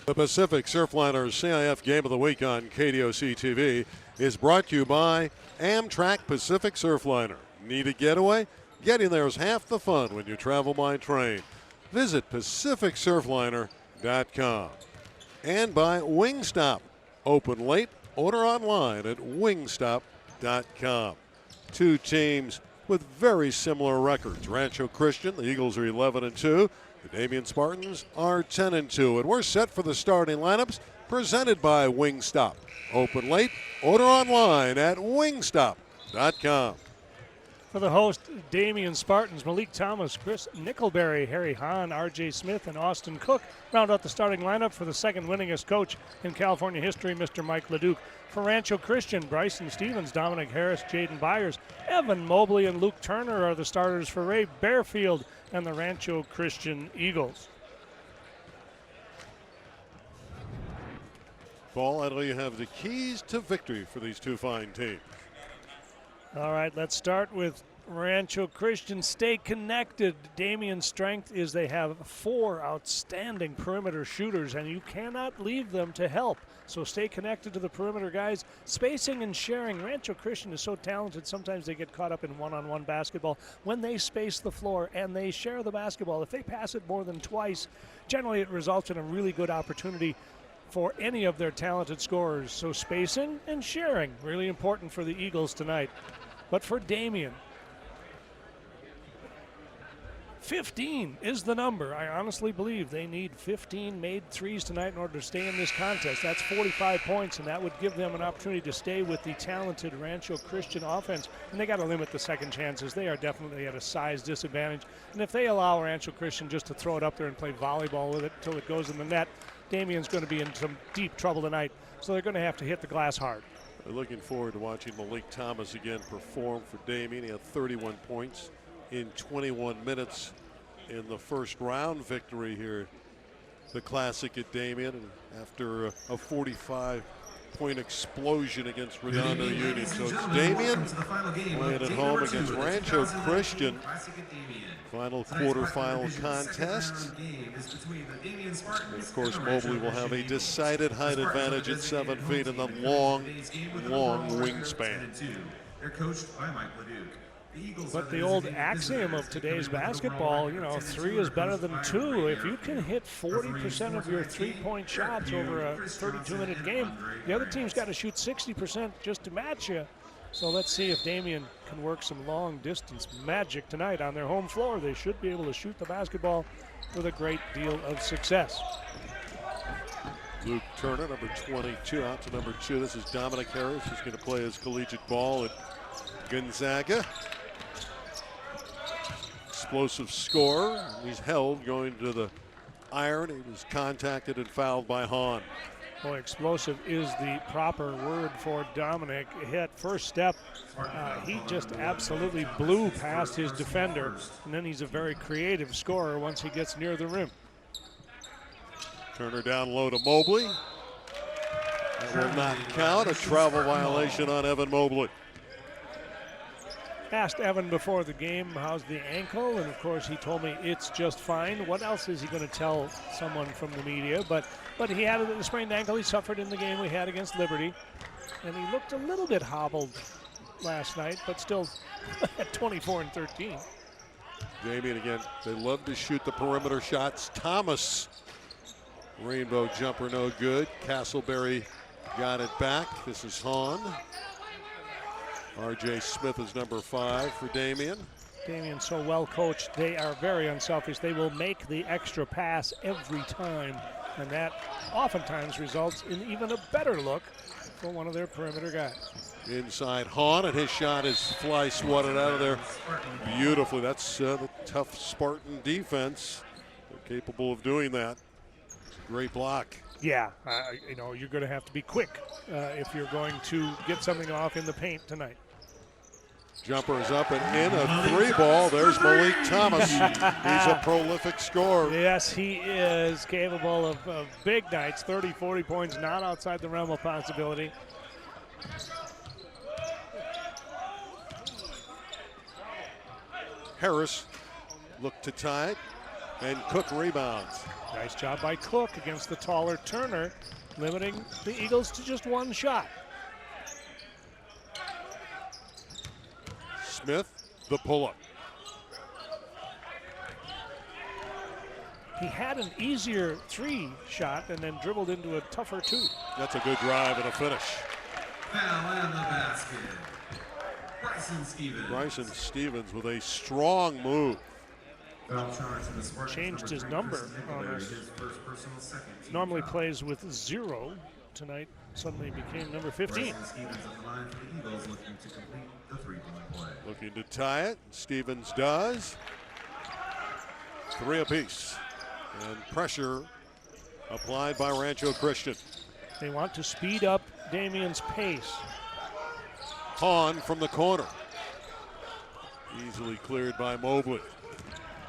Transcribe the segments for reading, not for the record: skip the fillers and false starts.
The Pacific Surfliners CIF Game of the Week on KDOC TV is brought to you by Amtrak Pacific Surfliner. Need a getaway? Getting there is half the fun when you travel by train. Visit PacificSurfliner.com. And by Wingstop. Open late, order online at wingstop.com. Two teams with very similar records. Rancho Christian, the Eagles are 11-2. The Damien Spartans are 10-2. And we're set for the starting lineups presented by Wingstop. Open late, order online at wingstop.com. For the host, Damien Spartans, Malik Thomas, Chris Nickelberry, Harry Hahn, R.J. Smith, and Austin Cook round out the starting lineup for the second winningest coach in California history, Mr. Mike LeDuc. For Rancho Christian, Bryson Stevens, Dominic Harris, Jaden Byers, Evan Mobley, and Luke Turner are the starters for Ray Bearfield and the Rancho Christian Eagles. Paul, I know you have the keys to victory for these two fine teams. All right, let's start with Rancho Christian. Stay connected. Damien's strength is they have 4 outstanding perimeter shooters, and you cannot leave them to help. So stay connected to the perimeter guys. Spacing and sharing. Rancho Christian is so talented, sometimes they get caught up in one-on-one basketball. When they space the floor and they share the basketball, if they pass it more than twice, generally it results in a really good opportunity for any of their talented scorers. So spacing and sharing, really important for the Eagles tonight. But for Damien, 15 is the number. I honestly believe they need 15 made threes tonight in order to stay in this contest. That's 45 points, and that would give them an opportunity to stay with the talented Rancho Christian offense. And they got to limit the second chances. They are definitely at a size disadvantage. And if they allow Rancho Christian just to throw it up there and play volleyball with it until it goes in the net, Damien's going to be in some deep trouble tonight. So they're going to have to hit the glass hard. We're looking forward to watching Malik Thomas again perform for Damien. He had 31 points in 21 minutes in the first round victory here, the Classic at Damien, and after a 45-point explosion against Redondo Union. So it's Damien playing at home against Rancho Christian. Final quarterfinal contest. And of course, Mobley will have a decided height advantage at 7 feet and the long, long wingspan. They're coached by Mike LeDuc. But the old axiom of today's basketball, 3 is better than 2. If you can hit 40% of your three-point shots over a 32-minute game, the other team's got to shoot 60% just to match you. So let's see if Damien can work some long-distance magic tonight on their home floor. They should be able to shoot the basketball with a great deal of success. Luke Turner, number 22, out to number 2. This is Dominic Harris, who's going to play his collegiate ball at Gonzaga. Explosive scorer. He's held going to the iron. He was contacted and fouled by Hahn. Boy, explosive is the proper word for Dominic. Hit first step, he just absolutely blew past his defender, and then he's a very creative scorer once he gets near the rim. Turner down low to Mobley. That will not count. A travel violation on Evan Mobley. Asked Evan before the game, how's the ankle? And of course he told me it's just fine. What else is he going to tell someone from the media? But he had a sprained ankle he suffered in the game we had against Liberty. And he looked a little bit hobbled last night, but still at 24 and 13. Damien again, they love to shoot the perimeter shots. Thomas, rainbow jumper no good. Castleberry got it back. This is Hahn. R.J. Smith is number 5 for Damien. Damien so well coached. They are very unselfish. They will make the extra pass every time, and that oftentimes results in even a better look for one of their perimeter guys. Inside Hahn, and his shot is fly swatted out of there beautifully. That's the tough Spartan defense. They're capable of doing that. Great block. Yeah, you're going to have to be quick if you're going to get something off in the paint tonight. Jumper is up and in, a 3-ball. There's Malik Thomas. He's a prolific scorer. Yes, he is capable of big nights, 30, 40 points, not outside the realm of possibility. Harris looked to tie it. And Cook rebounds. Nice job by Cook against the taller Turner, limiting the Eagles to just one shot. Smith, the pull-up. He had an easier 3 shot and then dribbled into a tougher 2. That's a good drive and a finish. Foul in the basket. Bryson Stevens with a strong move. Changed his number on us. Normally plays with 0. Tonight suddenly became number 15. Looking to tie it. Stevens does. 3 apiece. And pressure applied by Rancho Christian. They want to speed up Damien's pace. Hahn from the corner. Easily cleared by Mobley.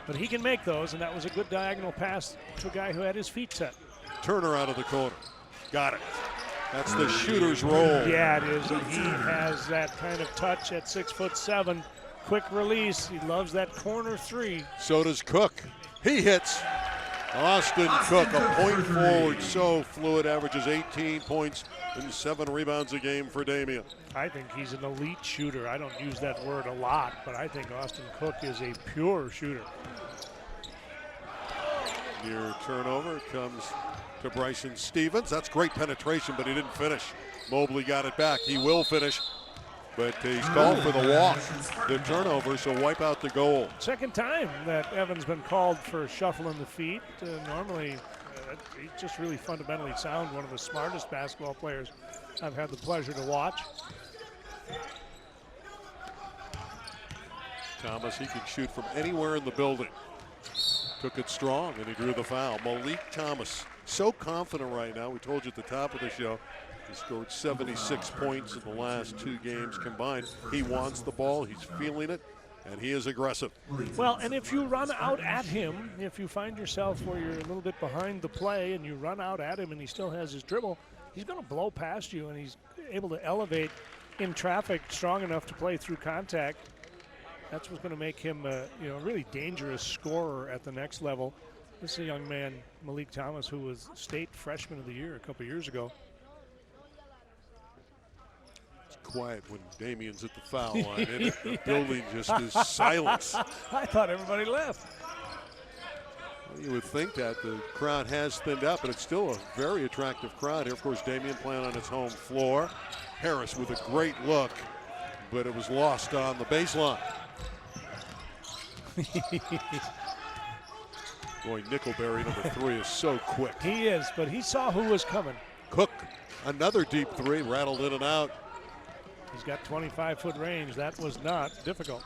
But he can make those, and that was a good diagonal pass to a guy who had his feet set. Turner out of the corner. Got it. That's the shooter's roll. Yeah, it is. And he has that kind of touch at 6'7". Quick release. He loves that corner 3. So does Cook. He hits. Austin Cook, a point forward, so fluid, averages 18 points and 7 rebounds a game for Damien. I think he's an elite shooter. I don't use that word a lot, but I think Austin Cook is a pure shooter. Near turnover comes to Bryson Stevens. That's great penetration, but he didn't finish. Mobley got it back. He will finish, but he's called for the walk, the turnover, so wipe out the goal. Second time that Evan's been called for shuffling the feet. Normally, he's just really fundamentally sound, one of the smartest basketball players I've had the pleasure to watch. Thomas, he can shoot from anywhere in the building. Took it strong, and he drew the foul. Malik Thomas, so confident right now. We told you at the top of the show, he scored 76 points in the last 2 games combined. He wants the ball, he's feeling it, and he is aggressive. Well, and if you run out at him, if you find yourself where you're a little bit behind the play and you run out at him and he still has his dribble, he's going to blow past you, and he's able to elevate in traffic strong enough to play through contact. That's what's going to make him a really dangerous scorer at the next level. This is a young man, Malik Thomas, who was state freshman of the year a couple years ago. It's quiet when Damien's at the foul line. The building just is silence. I thought everybody left. Well, you would think that the crowd has thinned out, but it's still a very attractive crowd here. Of course, Damien playing on his home floor. Harris with a great look, but it was lost on the baseline. Boy, Nickelberry, number 3, is so quick. He is, but he saw who was coming. Cook, another deep 3, rattled in and out. He's got 25-foot range. That was not difficult.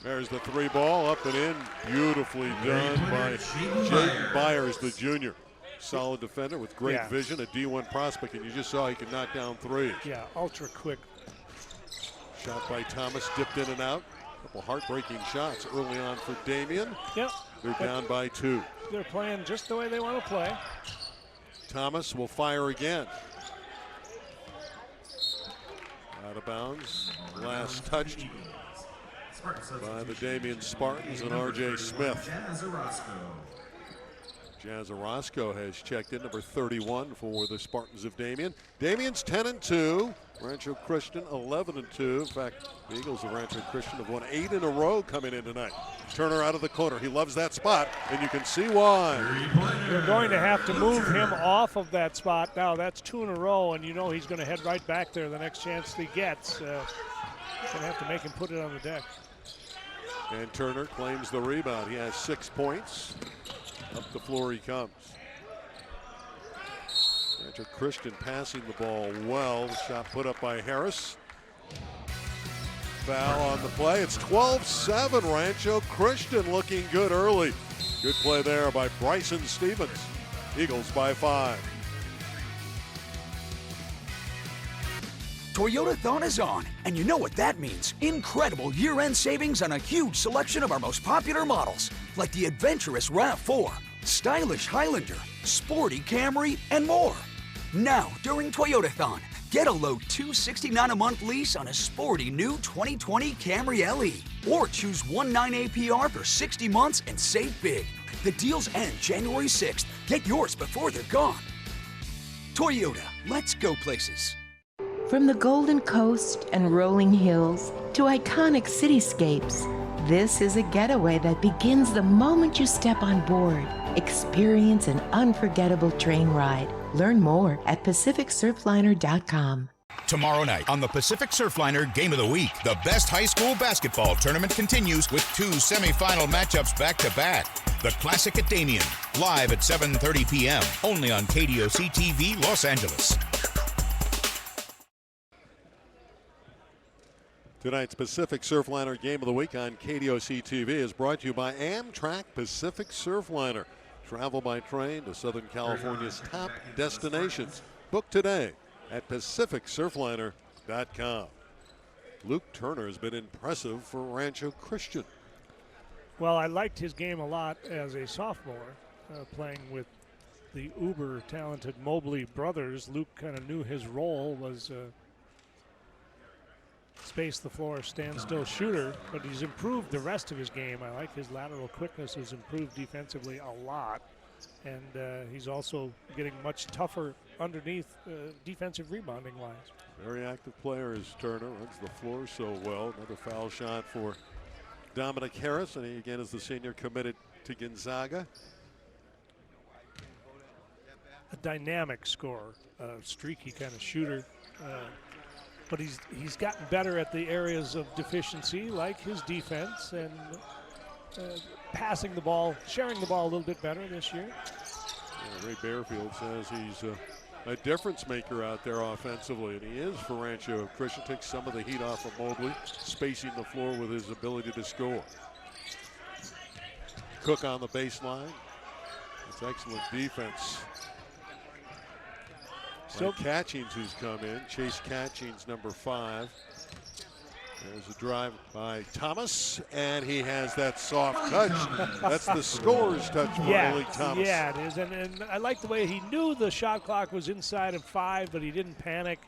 There's the 3 ball, up and in. Beautifully done by Jaden Byers, the junior. Solid defender with great vision, a D1 prospect, and you just saw he could knock down 3s. Yeah, ultra quick. Shot by Thomas, dipped in and out. Couple heartbreaking shots early on for Damien. Yep. They're down by 2. They're playing just the way they want to play. Thomas will fire again. Out of bounds. Last touched by the Damien Spartans and R.J. Smith. Jazz Orozco has checked in, number 31 for the Spartans of Damien. Damien's 10-2. Rancho Christian 11-2. In fact, the Eagles of Rancho Christian have won 8 in a row coming in tonight. Turner out of the corner. He loves that spot, and you can see why. They're going to have to move him off of that spot now. That's 2 in a row, and you know he's going to head right back there the next chance he gets. Going to have to make him put it on the deck. And Turner claims the rebound. He has 6 points. Up the floor he comes. Rancho Christian passing the ball well. The shot put up by Harris. Foul on the play. It's 12-7. Rancho Christian looking good early. Good play there by Bryson Stevens. Eagles by 5. Toyotathon is on, and you know what that means. Incredible year-end savings on a huge selection of our most popular models, like the adventurous RAV4, stylish Highlander, sporty Camry, and more. Now, during Toyotathon, Get a low $269 a month lease on a sporty new 2020 Camry LE. Or choose 1.9 APR for 60 months and save big. The deals end January 6th. Get yours before they're gone. Toyota, let's go places. From the Golden Coast and rolling hills to iconic cityscapes, this is a getaway that begins the moment you step on board. Experience an unforgettable train ride. Learn more at PacificSurfliner.com. Tomorrow night on the Pacific Surfliner Game of the Week, the best high school basketball tournament continues with 2 semifinal matchups back-to-back. The Classic at Damien, live at 7:30 p.m., only on KDOC TV Los Angeles. Tonight's Pacific Surfliner Game of the Week on KDOC TV is brought to you by Amtrak Pacific Surfliner. Travel by train to Southern California's top destinations. Book today at PacificSurfliner.com. Luke Turner has been impressive for Rancho Christian. Well, I liked his game a lot as a sophomore, playing with the uber-talented Mobley brothers. Luke kind of knew his role was space the floor, standstill shooter, but he's improved the rest of his game. I like his lateral quickness has improved defensively a lot, and he's also getting much tougher underneath defensive rebounding wise. Very active player is Turner, runs the floor so well. Another foul shot for Dominic Harris, and he again is the senior committed to Gonzaga. A dynamic scorer, streaky kind of shooter. But he's gotten better at the areas of deficiency, like his defense and passing the ball, sharing the ball a little bit better this year. Yeah, Ray Bearfield says he's a difference maker out there offensively, and he is for Rancho Christian. Takes some of the heat off of Mobley, spacing the floor with his ability to score. Cook on the baseline. It's excellent defense. So Catchings who's come in. Chase Catchings, number 5. There's a drive by Thomas, and he has that soft touch. That's the scorer's touch for Malik Thomas. Yeah, it is. And I like the way he knew the shot clock was inside of 5, but he didn't panic.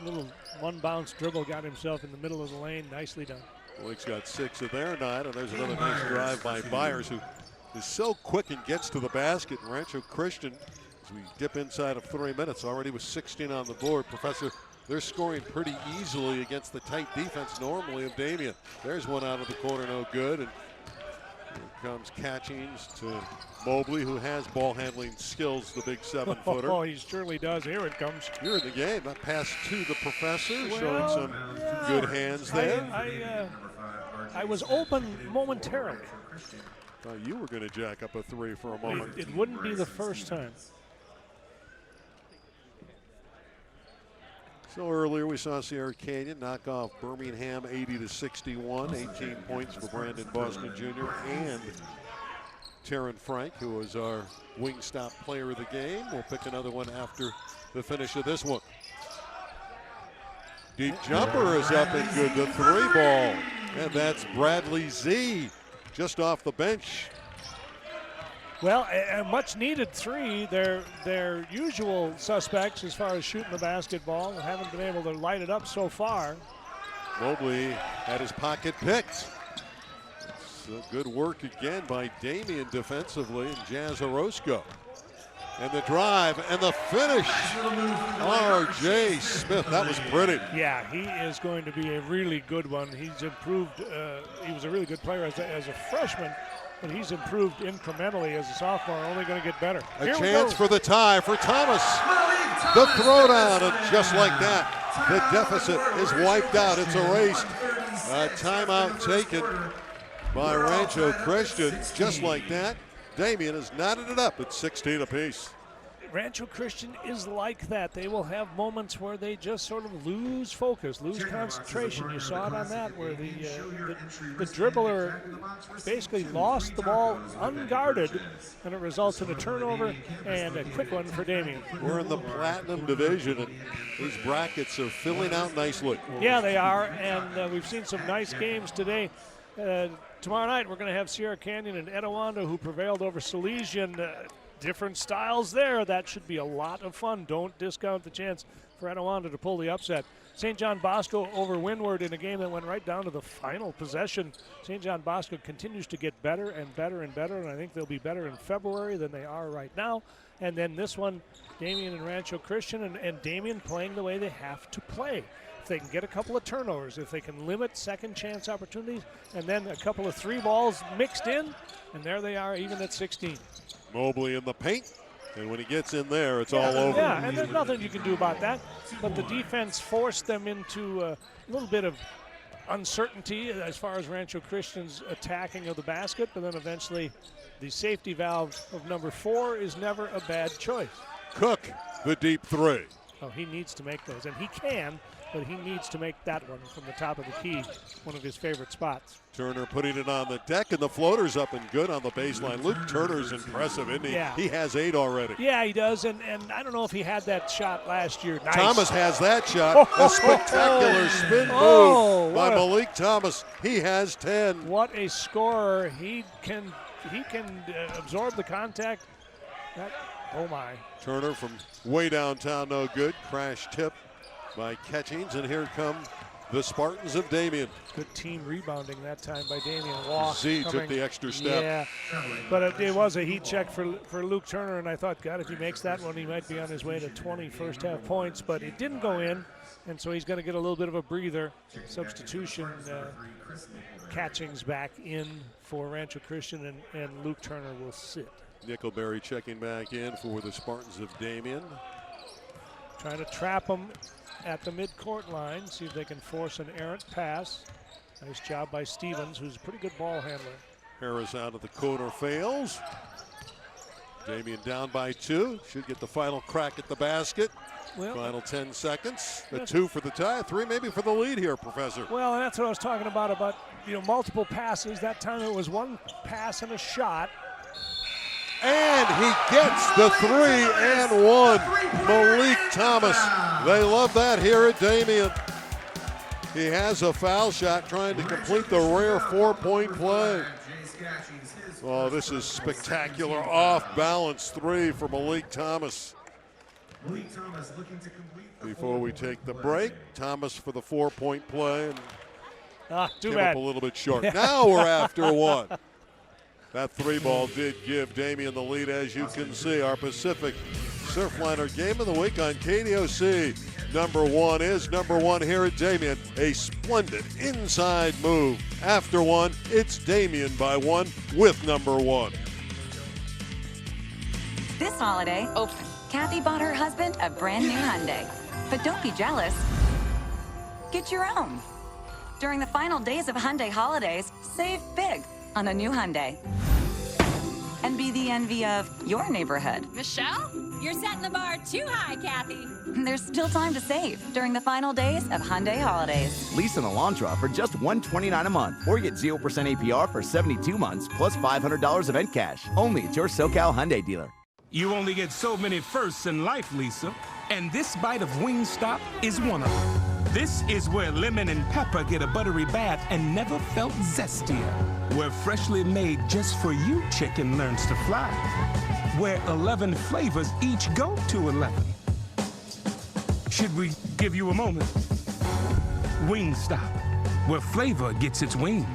A little one-bounce dribble, got himself in the middle of the lane. Nicely done. Malik's got 6 of their night, and there's another nice drive by Byers, who is so quick and gets to the basket. And Rancho Christian, as we dip inside of 3 minutes, already with 16 on the board. Professor, they're scoring pretty easily against the tight defense normally of Damien. There's one out of the corner, no good. And here comes Catchings to Mobley, who has ball handling skills, the big 7-footer. Oh, he surely does. Here it comes. You're in the game. That pass to the Professor, showing some good hands there. I was open momentarily. Thought you were going to jack up a 3 for a moment. It wouldn't be the first time. So earlier we saw Sierra Canyon knock off Birmingham 80-61. 18 points for Brandon Boston Jr. and Taryn Frank, who was our Wingstop player of the game. We'll pick another one after the finish of this one. Deep jumper is up and good. The 3 ball. And that's Bradley Z just off the bench. Well, a much needed 3. Their usual suspects as far as shooting the basketball haven't been able to light it up so far. Mobley had his pocket picked. It's good work again by Damien defensively and Jazz Orozco. And the drive and the finish. R.J. Smith, that was pretty. Yeah, he is going to be a really good one. He's improved. He was a really good player as a freshman, but he's improved incrementally as a sophomore, only going to get better. A chance for the tie for Thomas. The throwdown, and just like that, the deficit is wiped out. It's erased. A timeout taken by Rancho Christian. Just like that, Damien has knotted it up at 16 apiece. Rancho Christian is like that. They will have moments where they just sort of lose focus, lose concentration. You saw it on that, where the dribbler basically lost the ball unguarded, and it results in a turnover and a quick one for Damien. We're in the Platinum Division, and these brackets are filling out nicely. Yeah, they are, and we've seen some nice games today. Tomorrow night, we're going to have Sierra Canyon and Etiwanda, who prevailed over Salesian. different styles there. That should be a lot of fun. Don't discount the chance for Etiwanda to pull the upset. St. John Bosco over Windward in a game that went right down to the final possession. St. John Bosco continues to get better and better and better, and I think they'll be better in February than they are right now. And then this one, Damien and Rancho Christian, and Damien playing the way they have to play. If they can get a couple of turnovers, if they can limit second chance opportunities, and then a couple of 3 balls mixed in, and there they are even at 16. Mobley in the paint, and when he gets in there, it's all over. Yeah, and there's nothing you can do about that. But the defense forced them into a little bit of uncertainty as far as Rancho Christian's attacking of the basket, but then eventually the safety valve of number 4 is never a bad choice. Cook, the deep 3. Oh, he needs to make those, and he can, but he needs to make that one from the top of the key, one of his favorite spots. Turner putting it on the deck, and the floater's up and good on the baseline. Luke Turner's impressive, isn't he? Yeah. He has 8 already. Yeah, he does, and I don't know if he had that shot last year. Nice. Thomas has that shot. A spectacular spin move by Malik Thomas. He has 10. What a scorer. He can absorb the contact. Oh, my. Turner from way downtown, no good. Crash tip by Catchings, and here come the Spartans of Damien. Good team rebounding that time by Damien. Walk Z coming. took the extra step. Yeah, but it was a heat check for Luke Turner, and I thought, God, if he makes that one, he might be on his way to 20 first half points, but it didn't go in, and so he's going to get a little bit of a breather. Substitution, Catchings back in for Rancho Christian, and Luke Turner will sit. Nickelberry checking back in for the Spartans of Damien. Trying to trap him at the midcourt line, see if they can force an errant pass. Nice job by Stevens, who's a pretty good ball handler. Harris out of the corner fails. Damien down by 2. Should get the final crack at the basket. Well, final 10 seconds. A 2 for the tie, 3 maybe for the lead here, Professor. Well, and that's what I was talking about multiple passes. That time it was 1 pass and a shot. And he gets the 3 and 1. Malik Thomas. They love that here at Damien. He has a foul shot trying to complete the rare 4-point play. Oh, this is spectacular off-balance 3 for Malik Thomas. Before we take the break, Thomas for the 4-point play. And too came bad. up a little bit short. Now we're after 1. That 3 ball did give Damien the lead, as you can see. Our Pacific Surfliner Game of the Week on KDOC. Number 1 is number 1 here at Damien. A splendid inside move. After 1, it's Damien by 1 with number 1. This holiday, Kathy bought her husband a brand new Hyundai. But don't be jealous. Get your own. During the final days of Hyundai holidays, save big on a new Hyundai. And be the envy of your neighborhood. Michelle, you're setting the bar too high, Kathy. There's still time to save during the final days of Hyundai holidays. Lease an Elantra for just $129 a month, or get 0% APR for 72 months, plus $500 event cash. Only at your SoCal Hyundai dealer. You only get so many firsts in life, Lisa, and this bite of Wingstop is one of them. This is where lemon and pepper get a buttery bath and never felt zestier. Where freshly made just for you chicken learns to fly. Where 11 flavors each go to 11. Should we give you a moment? Wingstop, where flavor gets its wings.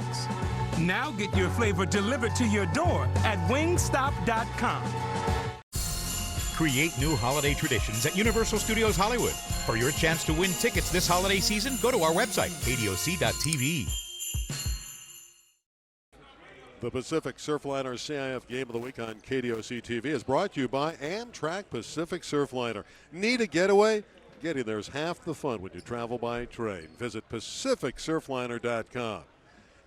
Now get your flavor delivered to your door at wingstop.com. Create new holiday traditions at Universal Studios Hollywood. For your chance to win tickets this holiday season, go to our website, kdoc.tv. The Pacific Surfliner CIF Game of the Week on KDOC TV is brought to you by Amtrak Pacific Surfliner. Need a getaway? Getting there's half the fun when you travel by train. Visit PacificSurfliner.com.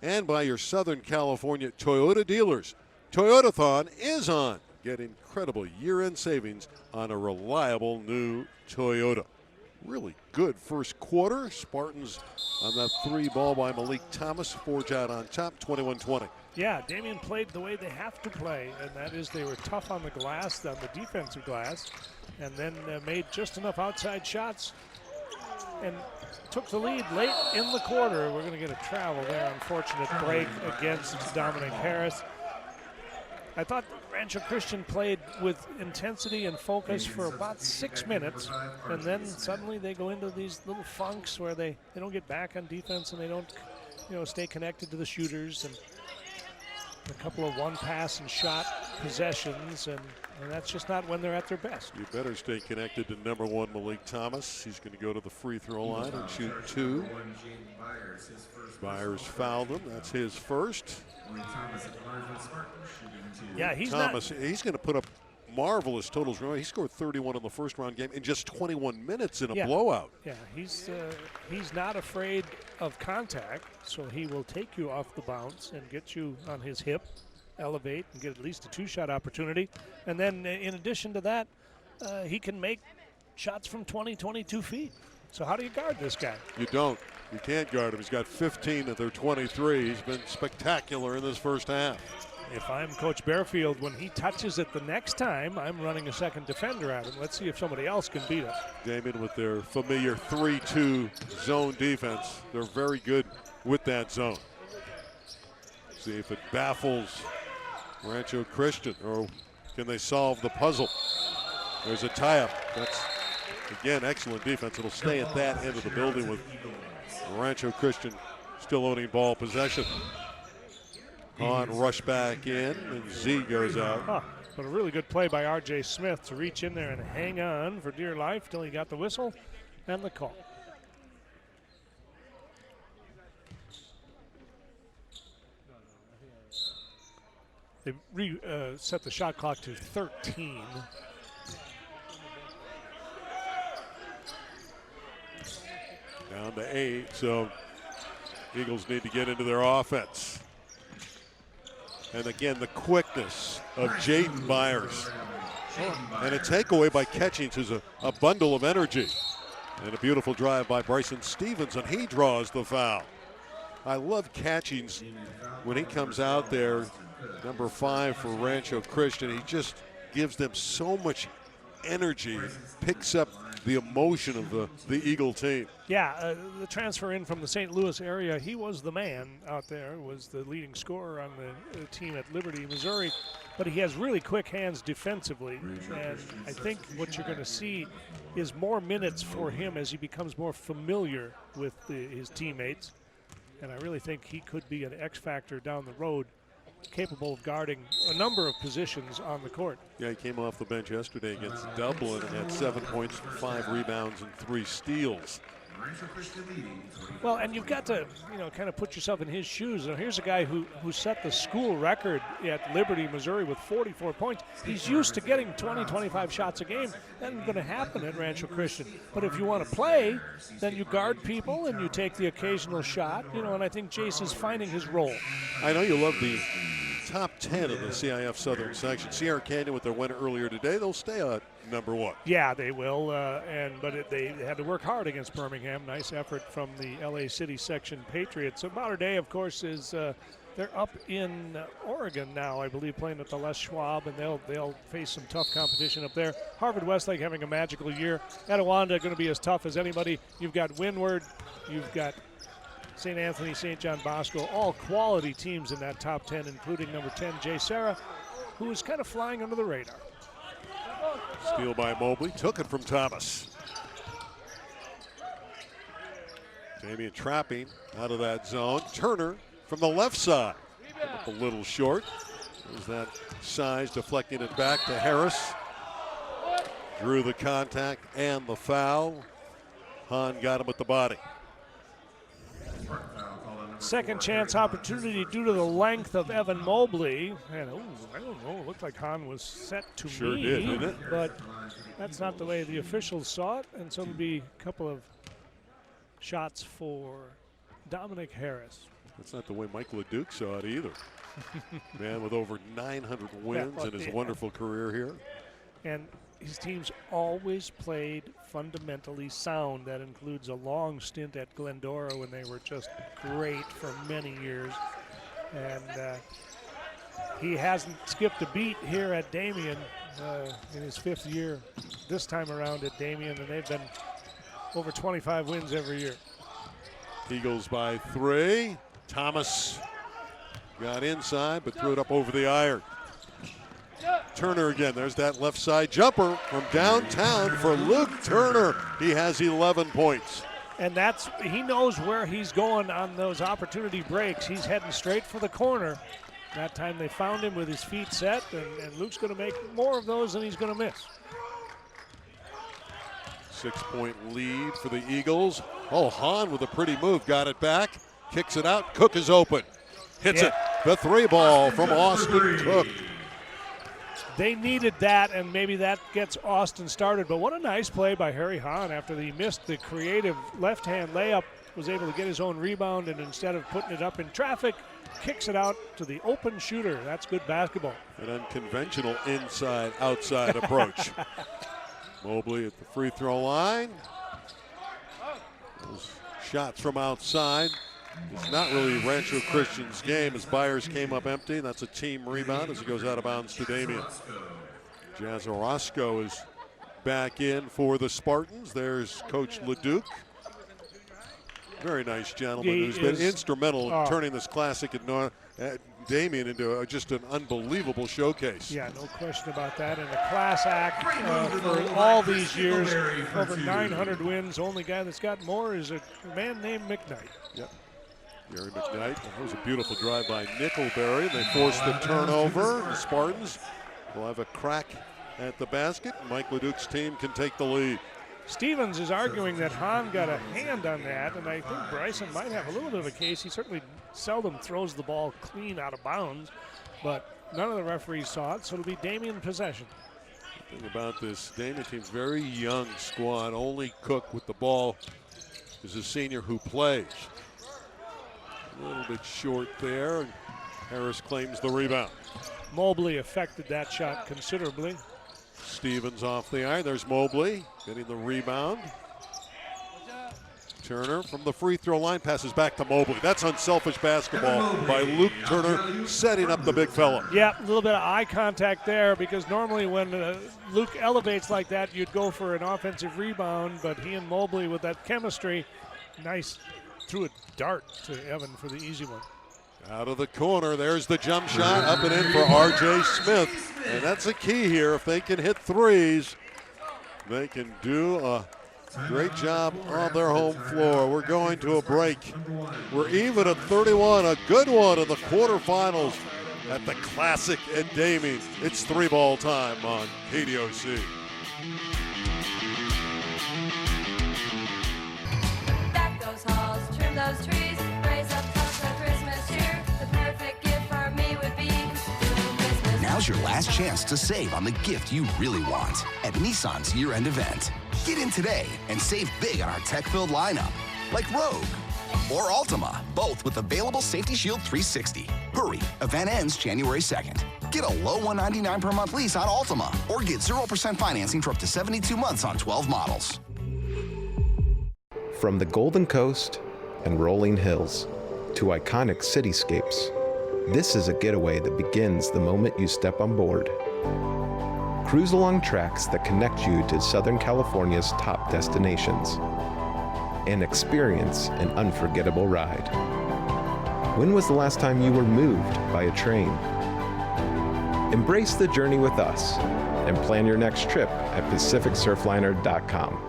And by your Southern California Toyota dealers. Toyotathon is on. Get incredible year-end savings on a reliable new Toyota. Really good first quarter. Spartans on that 3 ball by Malik Thomas. Forge out on top, 21-20. Yeah, Damien played the way they have to play, and that is they were tough on the glass, on the defensive glass, and then made just enough outside shots and took the lead late in the quarter. We're going to get a travel there. Unfortunate break against Dominic Harris. I thought Rancho Christian played with intensity and focus for about 6 minutes, and then suddenly they go into these little funks where they don't get back on defense and they don't, stay connected to the shooters, and a couple of one pass and shot possessions, and that's just not when they're at their best. You better stay connected to number 1 Malik Thomas. He's going to go to the free throw line and shoot 2. Byers fouled him. That's his first. Yeah, he's going to put up marvelous totals. He scored 31 in the first round game in just 21 minutes in a blowout. Yeah, he's not afraid of contact, so he will take you off the bounce and get you on his hip, elevate, and get at least a 2-shot opportunity. And then in addition to that, he can make shots from 20, 22 feet. So how do you guard this guy? You don't. You can't guard him. He's got 15 of their 23. He's been spectacular in this first half. If I'm Coach Bearfield, when he touches it the next time, I'm running a second defender at him. Let's see if somebody else can beat us. Damien with their familiar 3-2 zone defense. They're very good with that zone. See if it baffles Rancho Christian, or can they solve the puzzle? There's a tie-up. That's, again, excellent defense. It'll stay at that end of the building with Rancho Christian still owning ball possession. On rush back in, and Z goes out. But a really good play by R.J. Smith to reach in there and hang on for dear life till he got the whistle and the call. They set the shot clock to 13. Down to 8, so Eagles need to get into their offense. And again, the quickness of Jaden Byers. And a takeaway by Catchings, who's a bundle of energy. And a beautiful drive by Bryson Stevens, and he draws the foul. I love Catchings when he comes out there, number 5 for Rancho Christian. He just gives them so much energy, picks up the emotion of the Eagle team. Yeah, the transfer in from the St. Louis area, he was the man out there, was the leading scorer on the team at Liberty, Missouri. But he has really quick hands defensively, and I think what you're going to see is more minutes for him as he becomes more familiar with his teammates. And I really think he could be an X factor down the road, capable of guarding a number of positions on the court. Yeah, he came off the bench yesterday against Dublin and had 7 points, 5 rebounds, and 3 steals. Well, and you've got to, kind of put yourself in his shoes. Now, here's a guy who set the school record at Liberty, Missouri with 44 points. He's used to getting 20, 25 shots a game. That isn't going to happen at Rancho Christian. But if you want to play, then you guard people and you take the occasional shot, and I think Jace is finding his role. I know you love the top 10 of the CIF Southern section. Sierra Canyon with their win earlier today, they'll stay at number 1. Yeah, they will, but they had to work hard against Birmingham. Nice effort from the LA City section Patriots. So Mater Dei, of course, is they're up in Oregon now, I believe, playing at the Les Schwab, and they'll face some tough competition up there. Harvard Westlake having a magical year. Etiwanda going to be as tough as anybody. You've got Windward, you've got St. Anthony, St. John Bosco, all quality teams in that top 10, including number 10, Jay Serra, who is kind of flying under the radar. Steal by Mobley, took it from Thomas. Damien trapping out of that zone. Turner from the left side. Up a little short. There's that size deflecting it back to Harris. Drew the contact and the foul. Hahn got him with the body. Second chance opportunity due to the length of Evan Mobley. And I don't know, it looked like Hahn was set to Sure me. did, didn't it? But that's not the way the officials saw it. And so it'll be a couple of shots for Dominic Harris. That's not the way Mike LeDuc saw it either. Man with over 900 wins in his wonderful career here. And his team's always played fundamentally sound. That includes a long stint at Glendora when they were just great for many years. And he hasn't skipped a beat here at Damien in his 5th year this time around at Damien, and they've been over 25 wins every year. Eagles by 3. Thomas got inside but threw it up over the iron. Turner again. There's that left side jumper from downtown for Luke Turner. He has 11 points. And he knows where he's going on those opportunity breaks. He's heading straight for the corner. That time they found him with his feet set, and Luke's going to make more of those than he's going to miss. 6-point lead for the Eagles. Oh, Hahn with a pretty move, got it back, kicks it out. Cook is open, hits it. The 3 ball from Austin Cook. They needed that, and maybe that gets Austin started. But what a nice play by Harry Hahn after he missed the creative left-hand layup, was able to get his own rebound, and instead of putting it up in traffic, kicks it out to the open shooter. That's good basketball. An unconventional inside-outside approach. Mobley at the free throw line. Those shots from outside. It's not really Rancho Christian's game as Byers came up empty. That's a team rebound as he goes out of bounds to Damien. Jazz Orozco is back in for the Spartans. There's Coach LeDuc. Very nice gentleman who's been instrumental in turning this classic at Damien into just an unbelievable showcase. Yeah, no question about that. And a class act for all these years, over 900 wins. Only guy that's got more is a man named McKnight. Yep. Gary McKnight. That was a beautiful drive by Nickelberry. They forced the turnover. The Spartans will have a crack at the basket. Mike LeDuc's team can take the lead. Stevens is arguing that Hahn got a hand on that, and I think Bryson might have a little bit of a case. He certainly seldom throws the ball clean out of bounds, but none of the referees saw it, so it'll be Damien possession. The thing about this Damien team's very young squad. Only Cook with the ball is a senior who plays. A little bit short there, and Harris claims the rebound. Mobley affected that shot considerably. Stevens off the iron. There's Mobley getting the rebound. Turner from the free throw line passes back to Mobley. That's unselfish basketball by Luke Turner, setting up the big fella. Yeah, a little bit of eye contact there, because normally when Luke elevates like that, you'd go for an offensive rebound, but he and Mobley with that chemistry, nice, threw a dart to Evan for the easy one. Out of the corner, there's the jump shot, up and in for R.J. Smith. And that's the key here. If they can hit threes, they can do a great job on their home floor. We're going to a break. We're even at 31, a good one in the quarterfinals at the Classic at Damien. It's 3-ball time on KDOC. Back those halls, trim those trees, raise up tops for Christmas cheer. The perfect gift for me would be Christmas. Now's your last chance to save on the gift you really want at Nissan's year-end event. Get in today and save big on our tech-filled lineup, like Rogue or Altima, both with available Safety Shield 360. Hurry, event ends January 2nd. Get a low $199 per month lease on Altima, or get 0% financing for up to 72 months on 12 models. From the Golden Coast and rolling hills to iconic cityscapes, this is a getaway that begins the moment you step on board. Cruise along tracks that connect you to Southern California's top destinations and experience an unforgettable ride. When was the last time you were moved by a train? Embrace the journey with us and plan your next trip at PacificSurfliner.com.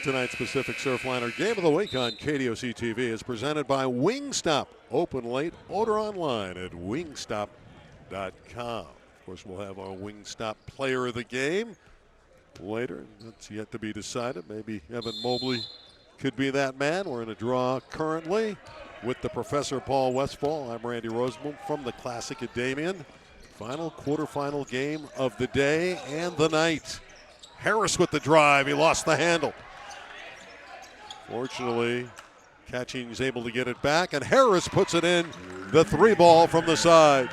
Tonight's Pacific Surfliner Game of the Week on KDOC TV is presented by Wingstop. Open late, order online at wingstop.com. Of course, we'll have our Wingstop player of the game later. That's yet to be decided. Maybe Evan Mobley could be that man. We're in a draw currently with the Professor Paul Westphal. I'm Randy Rosenblum from the Classic at Damien. Final quarterfinal game of the day and the night. Harris with the drive. He lost the handle. Fortunately, Catching is able to get it back, and Harris puts it in, the 3-ball from the side.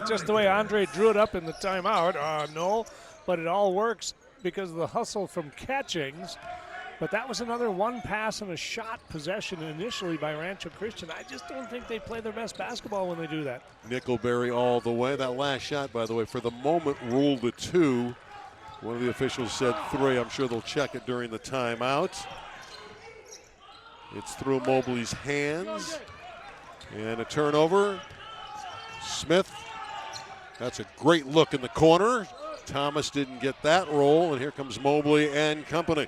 Just the way Andre drew it up in the timeout. No, but it all works because of the hustle from Catchings. But that was another one pass and a shot possession initially by Rancho Christian. I just don't think they play their best basketball when they do that. Nickelberry all the way. That last shot, by the way, for the moment ruled a 2. One of the officials said 3. I'm sure they'll check it during the timeout. It's through Mobley's hands. And a turnover. Smith That's a great look in the corner. Thomas didn't get that roll, and here comes Mobley and company.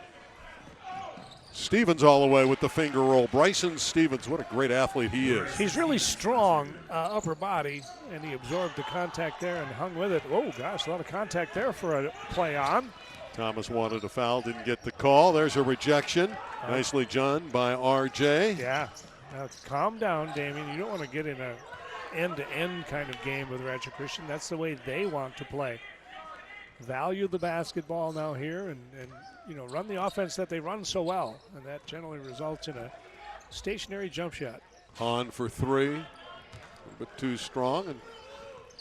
Stevens all the way with the finger roll. Bryson Stevens, what a great athlete he is. He's really strong upper body, and he absorbed the contact there and hung with it. Oh, gosh, a lot of contact there for a play on. Thomas wanted a foul, didn't get the call. There's a rejection. Nicely done by RJ. Yeah. Now, calm down, Damien. You don't want to get in a end-to-end kind of game with Rancho Christian. That's the way they want to play. Value the basketball now here and run the offense that they run so well, and that generally results in a stationary jump shot. On for three, a little bit too strong, and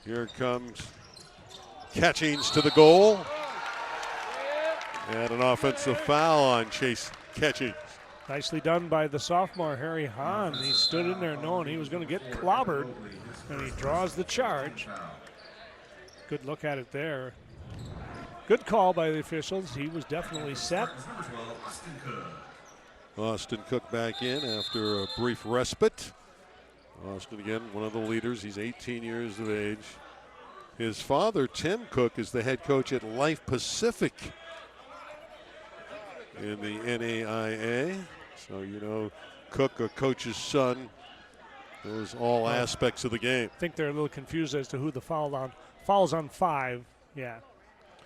here comes Catchings to the goal. And an offensive foul on Chase Catchings. Nicely done by the sophomore, Harry Hahn. He stood in there knowing he was going to get clobbered, and he draws the charge. Good look at it there. Good call by the officials. He was definitely set. Austin Cook back in after a brief respite. Austin, again, one of the leaders. He's 18 years of age. His father, Tim Cook, is the head coach at Life Pacific in the NAIA. So, Cook, a coach's son, knows all aspects of the game. I think they're a little confused as to who the foul on. Foul's on 5, yeah.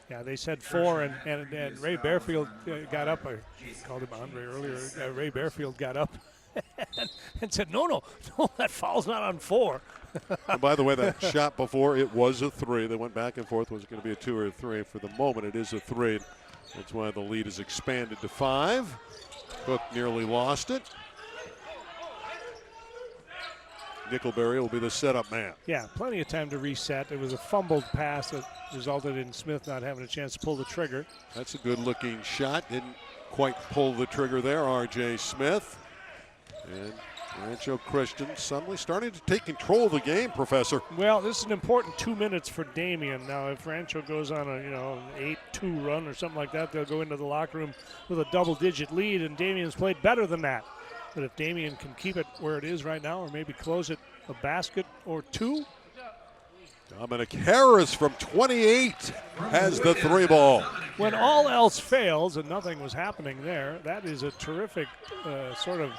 Yeah, they said 4, and Ray Bearfield got up. I called him Andre earlier. Ray Bearfield got up and said, no, that foul's not on 4. And by the way, that shot before, it was a 3. They went back and forth. Was it going to be a 2 or a 3? For the moment, it is a 3. That's why the lead is expanded to 5. Cook nearly lost it. Nickelberry will be the setup man. Yeah, plenty of time to reset. It was a fumbled pass that resulted in Smith not having a chance to pull the trigger. That's a good-looking shot. Didn't quite pull the trigger there, R.J. Smith. And Rancho Christian suddenly starting to take control of the game, Professor. Well, this is an important 2 minutes for Damien. Now, if Rancho goes on an 8-2 run or something like that, they'll go into the locker room with a double-digit lead, and Damien's played better than that. But if Damien can keep it where it is right now or maybe close it a basket or 2. Dominic Harris from 28 has the 3 ball. When all else fails and nothing was happening there, that is a terrific sort of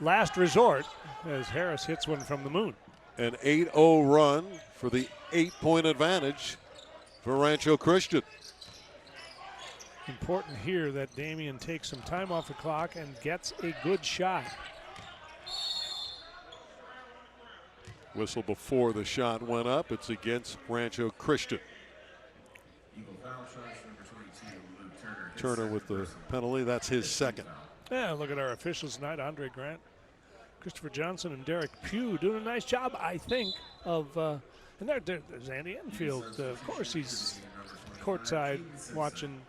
last resort as Harris hits one from the moon. An 8-0 run for the 8-point advantage for Rancho Christian. Important here that Damien takes some time off the clock and gets a good shot. Whistle before the shot went up. It's against Rancho Christian. Turner with the penalty. That's his second. Yeah, look at our officials tonight. Andre Grant, Christopher Johnson, and Derek Pugh doing a nice job, I think, of and there's Andy Enfield. Of course, he's courtside watching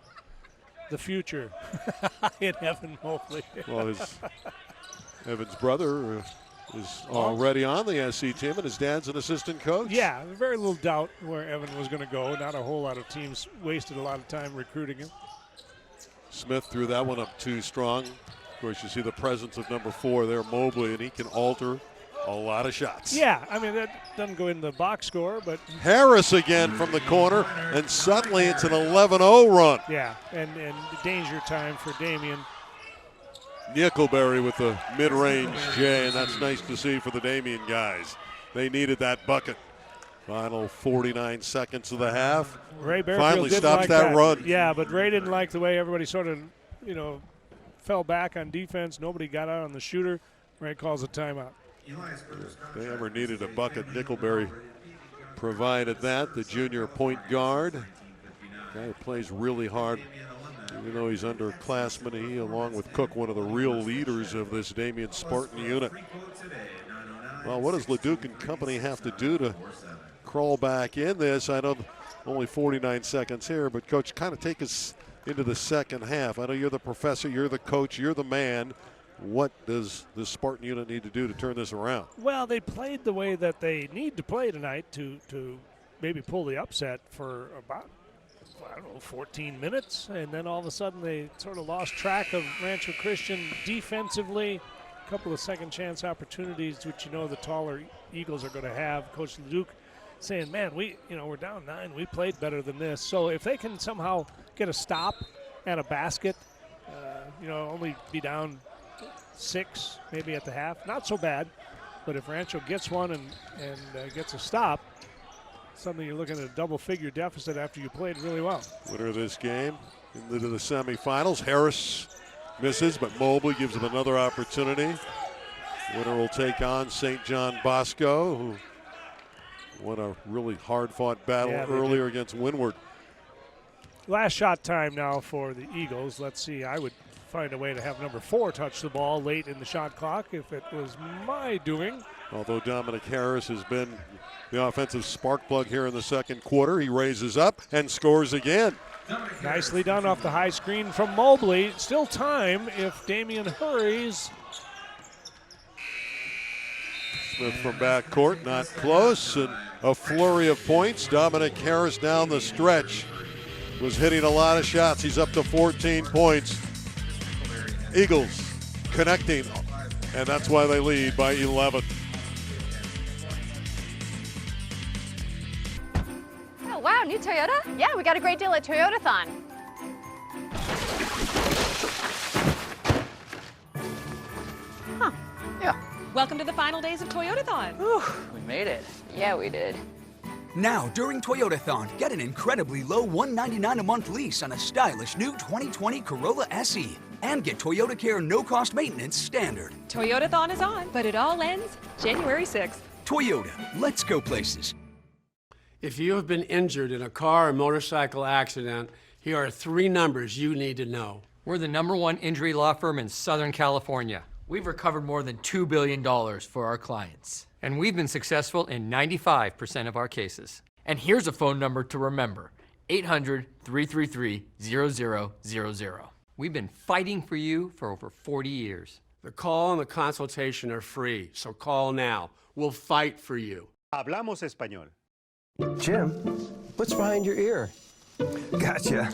the future in Evan Mobley. Well, Evan's brother is already on the SC team, and his dad's an assistant coach. Yeah, very little doubt where Evan was going to go. Not a whole lot of teams wasted a lot of time recruiting him. Smith threw that one up too strong. Of course, you see the presence of number 4 there, Mobley, and he can alter a lot of shots. Yeah, I mean, that doesn't go in the box score, but Harris again from the corner, and suddenly it's an 11-0 run. Yeah, and danger time for Damien. Nickelberry with the mid-range J, and that's nice to see for the Damien guys. They needed that bucket. Final 49 seconds of the half. Ray Bearfield finally stops like that run. Yeah, but Ray didn't like the way everybody sort of, fell back on defense. Nobody got out on the shooter. Ray calls a timeout. If they ever needed a bucket, Nickelberry provided that. The junior point guard, guy who plays really hard, even though he's underclassman. He, along with Cook, one of the real leaders of this Damien Spartan unit. Well, what does Leduc and company have to do to crawl back in this? I know only 49 seconds here, but Coach, kind of take us into the second half. I know you're the professor, you're the coach, you're the man. What does the Spartan unit need to do to turn this around? Well, they played the way that they need to play tonight to maybe pull the upset for about, 14 minutes. And then all of a sudden they sort of lost track of Rancho Christian defensively. A couple of second chance opportunities, which the taller Eagles are going to have. Coach Leduc saying, man, we're down 9. We played better than this. So if they can somehow get a stop and a basket, only be down 6 maybe at the half, not so bad. But if Rancho gets one and gets a stop, suddenly you're looking at a double-figure deficit after you played really well. Winner of this game into the semifinals. Harris misses, but Mobley gives him another opportunity. Winner will take on St. John Bosco, who won a really hard-fought battle earlier against Windward. Last shot time now for the Eagles. Let's see. I would find a way to have number 4 touch the ball late in the shot clock if it was my doing. Although Dominic Harris has been the offensive spark plug here in the second quarter, he raises up and scores again. Nicely done off the high screen from Mobley. Still time if Damien hurries. Smith from backcourt, not close, and a flurry of points. Dominic Harris down the stretch was hitting a lot of shots. He's up to 14 points. Eagles connecting, and that's why they lead by 11. Oh, wow, new Toyota? Yeah, we got a great deal at Toyotathon. Huh. Yeah. Welcome to the final days of Toyotathon. We made it. Yeah, we did. Now, during Toyotathon, get an incredibly low $199 a month lease on a stylish new 2020 Corolla SE. And get Toyota Care no-cost maintenance standard. Toyotathon is on, but it all ends January 6th. Toyota, let's go places. If you have been injured in a car or motorcycle accident, here are 3 numbers you need to know. We're the #1 injury law firm in Southern California. We've recovered more than $2 billion for our clients. And we've been successful in 95% of our cases. And here's a phone number to remember, 800-333-0000. We've been fighting for you for over 40 years. The call and the consultation are free, so call now. We'll fight for you. Hablamos español. Jim, what's behind your ear? Gotcha.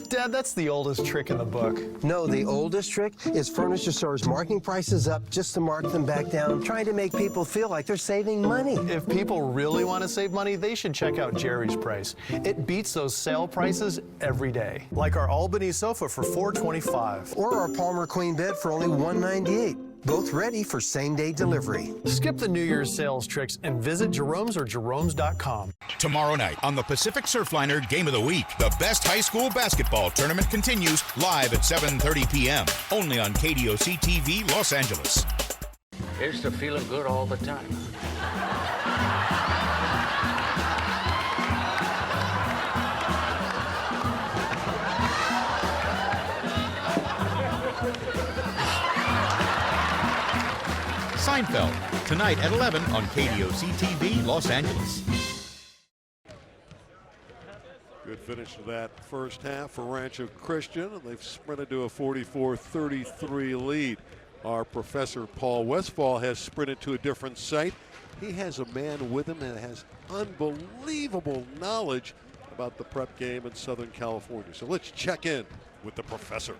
Dad, that's the oldest trick in the book. No, the oldest trick is furniture stores marking prices up just to mark them back down, trying to make people feel like they're saving money. If people really want to save money, they should check out Jerry's Price. It beats those sale prices every day. Like our Albany sofa for $425. Or our Palmer Queen bed for only $198. Both ready for same-day delivery. Skip the New Year's sales tricks and visit Jerome's or Jerome's.com. Tomorrow night on the Pacific Surfliner Game of the Week, the best high school basketball tournament continues live at 7:30 p.m. only on KDOC TV Los Angeles. Here's to feeling good all the time. Seinfeld, tonight at 11 on KDOC TV Los Angeles. Good finish to that first half for Rancho Christian, and they've sprinted to a 44-33 lead. Our professor Paul Westphal has sprinted to a different site. He has a man with him that has unbelievable knowledge about the prep game in Southern California. So let's check in with the professor.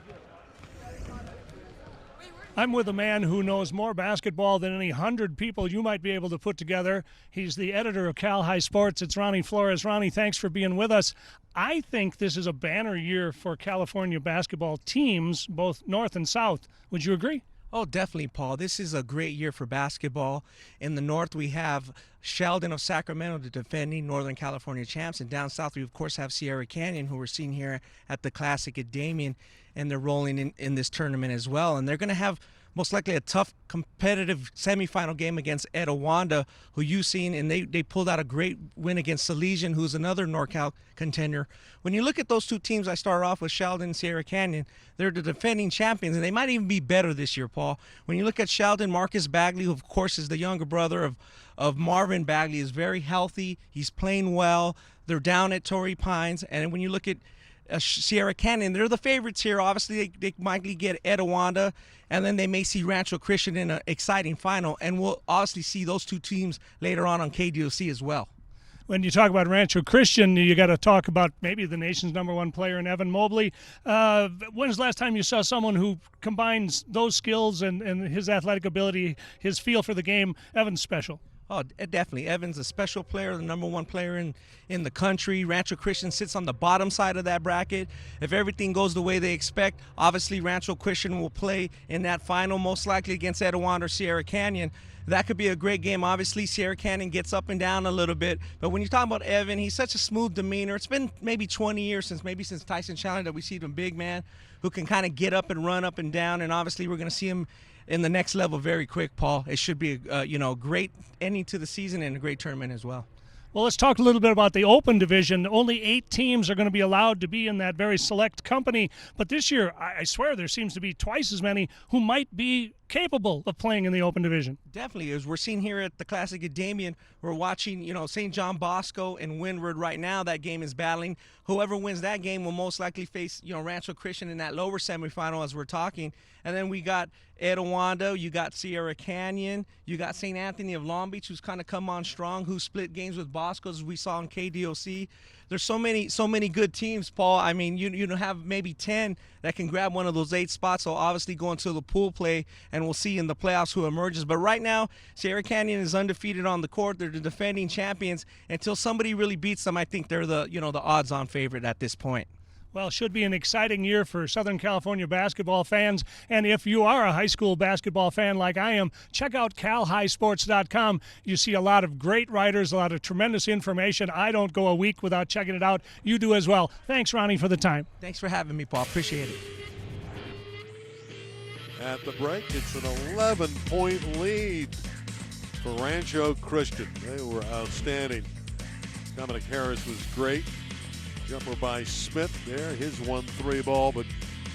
I'm with a man who knows more basketball than any 100 people you might be able to put together. He's the editor of Cal High Sports. It's Ronnie Flores. Ronnie, thanks for being with us. I think this is a banner year for California basketball teams, both North and South. Would you agree? Oh, definitely, Paul. This is a great year for basketball. In the North, we have Sheldon of Sacramento, the defending Northern California champs. And down south, we, of course, have Sierra Canyon, who we're seeing here at the Classic at Damien. And they're rolling in this tournament as well. And they're going to have most likely a tough competitive semifinal game against Etiwanda, who you've seen, and they pulled out a great win against Salesian, who's another NorCal contender. When you look at those two teams, I start off with Sheldon and Sierra Canyon. They're the defending champions, and they might even be better this year, Paul. When you look at Sheldon, Marcus Bagley, who of course is the younger brother of Marvin Bagley, is very healthy. He's playing well. They're down at Torrey Pines. And when you look at Sierra Canyon, they're the favorites here. Obviously, they might get Etiwanda, and then they may see Rancho Christian in an exciting final, and we'll obviously see those two teams later on KDOC as well. When you talk about Rancho Christian, you got to talk about maybe the nation's #1 player in Evan Mobley. When's the last time you saw someone who combines those skills and his athletic ability, his feel for the game? Evan's special. Oh, definitely. Evan's a special player, the number one player in the country. Rancho Christian sits on the bottom side of that bracket. If everything goes the way they expect, obviously Rancho Christian will play in that final, most likely against Etowanda or Sierra Canyon. That could be a great game. Obviously, Sierra Canyon gets up and down a little bit. But when you talk about Evan, he's such a smooth demeanor. It's been maybe 20 years since Tyson Chandler that we see the big man who can kind of get up and run up and down. And obviously, we're going to see him in the next level very quick, Paul. It should be a great ending to the season and a great tournament as well. Well, let's talk a little bit about the Open division. Only 8 teams are going to be allowed to be in that very select company. But this year, I swear, there seems to be twice as many who might be capable of playing in the Open division. Definitely. As we're seeing here at the Classic at Damien, we're watching, St. John Bosco and Windward right now. That game is battling. Whoever wins that game will most likely face, Rancho Christian in that lower semifinal as we're talking. And then we got Etowanda, you got Sierra Canyon, you got St. Anthony of Long Beach, who's kind of come on strong, who split games with Bosco, as we saw in KDOC. There's so many good teams, Paul. I mean, you have maybe 10 that can grab one of those 8 spots. So obviously go into the pool play, and we'll see in the playoffs who emerges. But right now, Sierra Canyon is undefeated on the court. They're the defending champions. Until somebody really beats them, I think they're the odds-on favorite at this point. Well, should be an exciting year for Southern California basketball fans. And if you are a high school basketball fan like I am, check out calhighsports.com. You see a lot of great writers, a lot of tremendous information. I don't go a week without checking it out. You do as well. Thanks, Ronnie, for the time. Thanks for having me, Paul. Appreciate it. At the break, it's an 11-point lead for Rancho Christian. They were outstanding. Dominic Harris was great. Jumper by Smith there, his 1-3 ball, but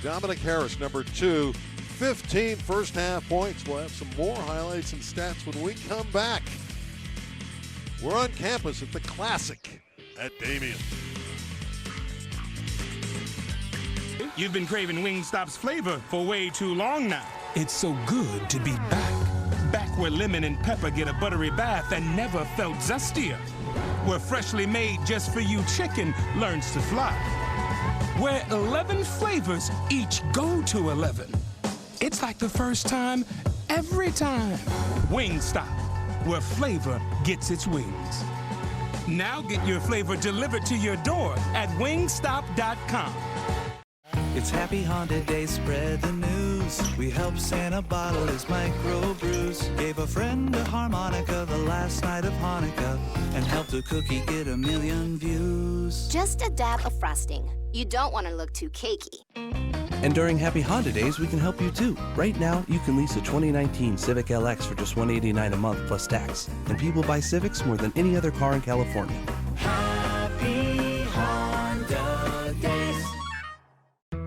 Dominic Harris, number 2, 15 first half points. We'll have some more highlights and stats when we come back. We're on campus at the Classic at Damien. You've been craving Wingstop's flavor for way too long now. It's so good to be back. Back where lemon and pepper get a buttery bath and never felt zestier. Where freshly made just for you chicken learns to fly. Where 11 flavors each go to 11. It's like the first time, every time. Wingstop, where flavor gets its wings. Now get your flavor delivered to your door at wingstop.com. It's Happy Honda Day, spread the news. We helped Santa bottle his microbrews. Gave a friend a harmonica the last night of Hanukkah. And helped a cookie get 1 million views. Just a dab of frosting. You don't want to look too cakey. And during Happy Honda Days, we can help you too. Right now, you can lease a 2019 Civic LX for just $189 a month plus tax. And people buy Civics more than any other car in California. Happy Honda Days.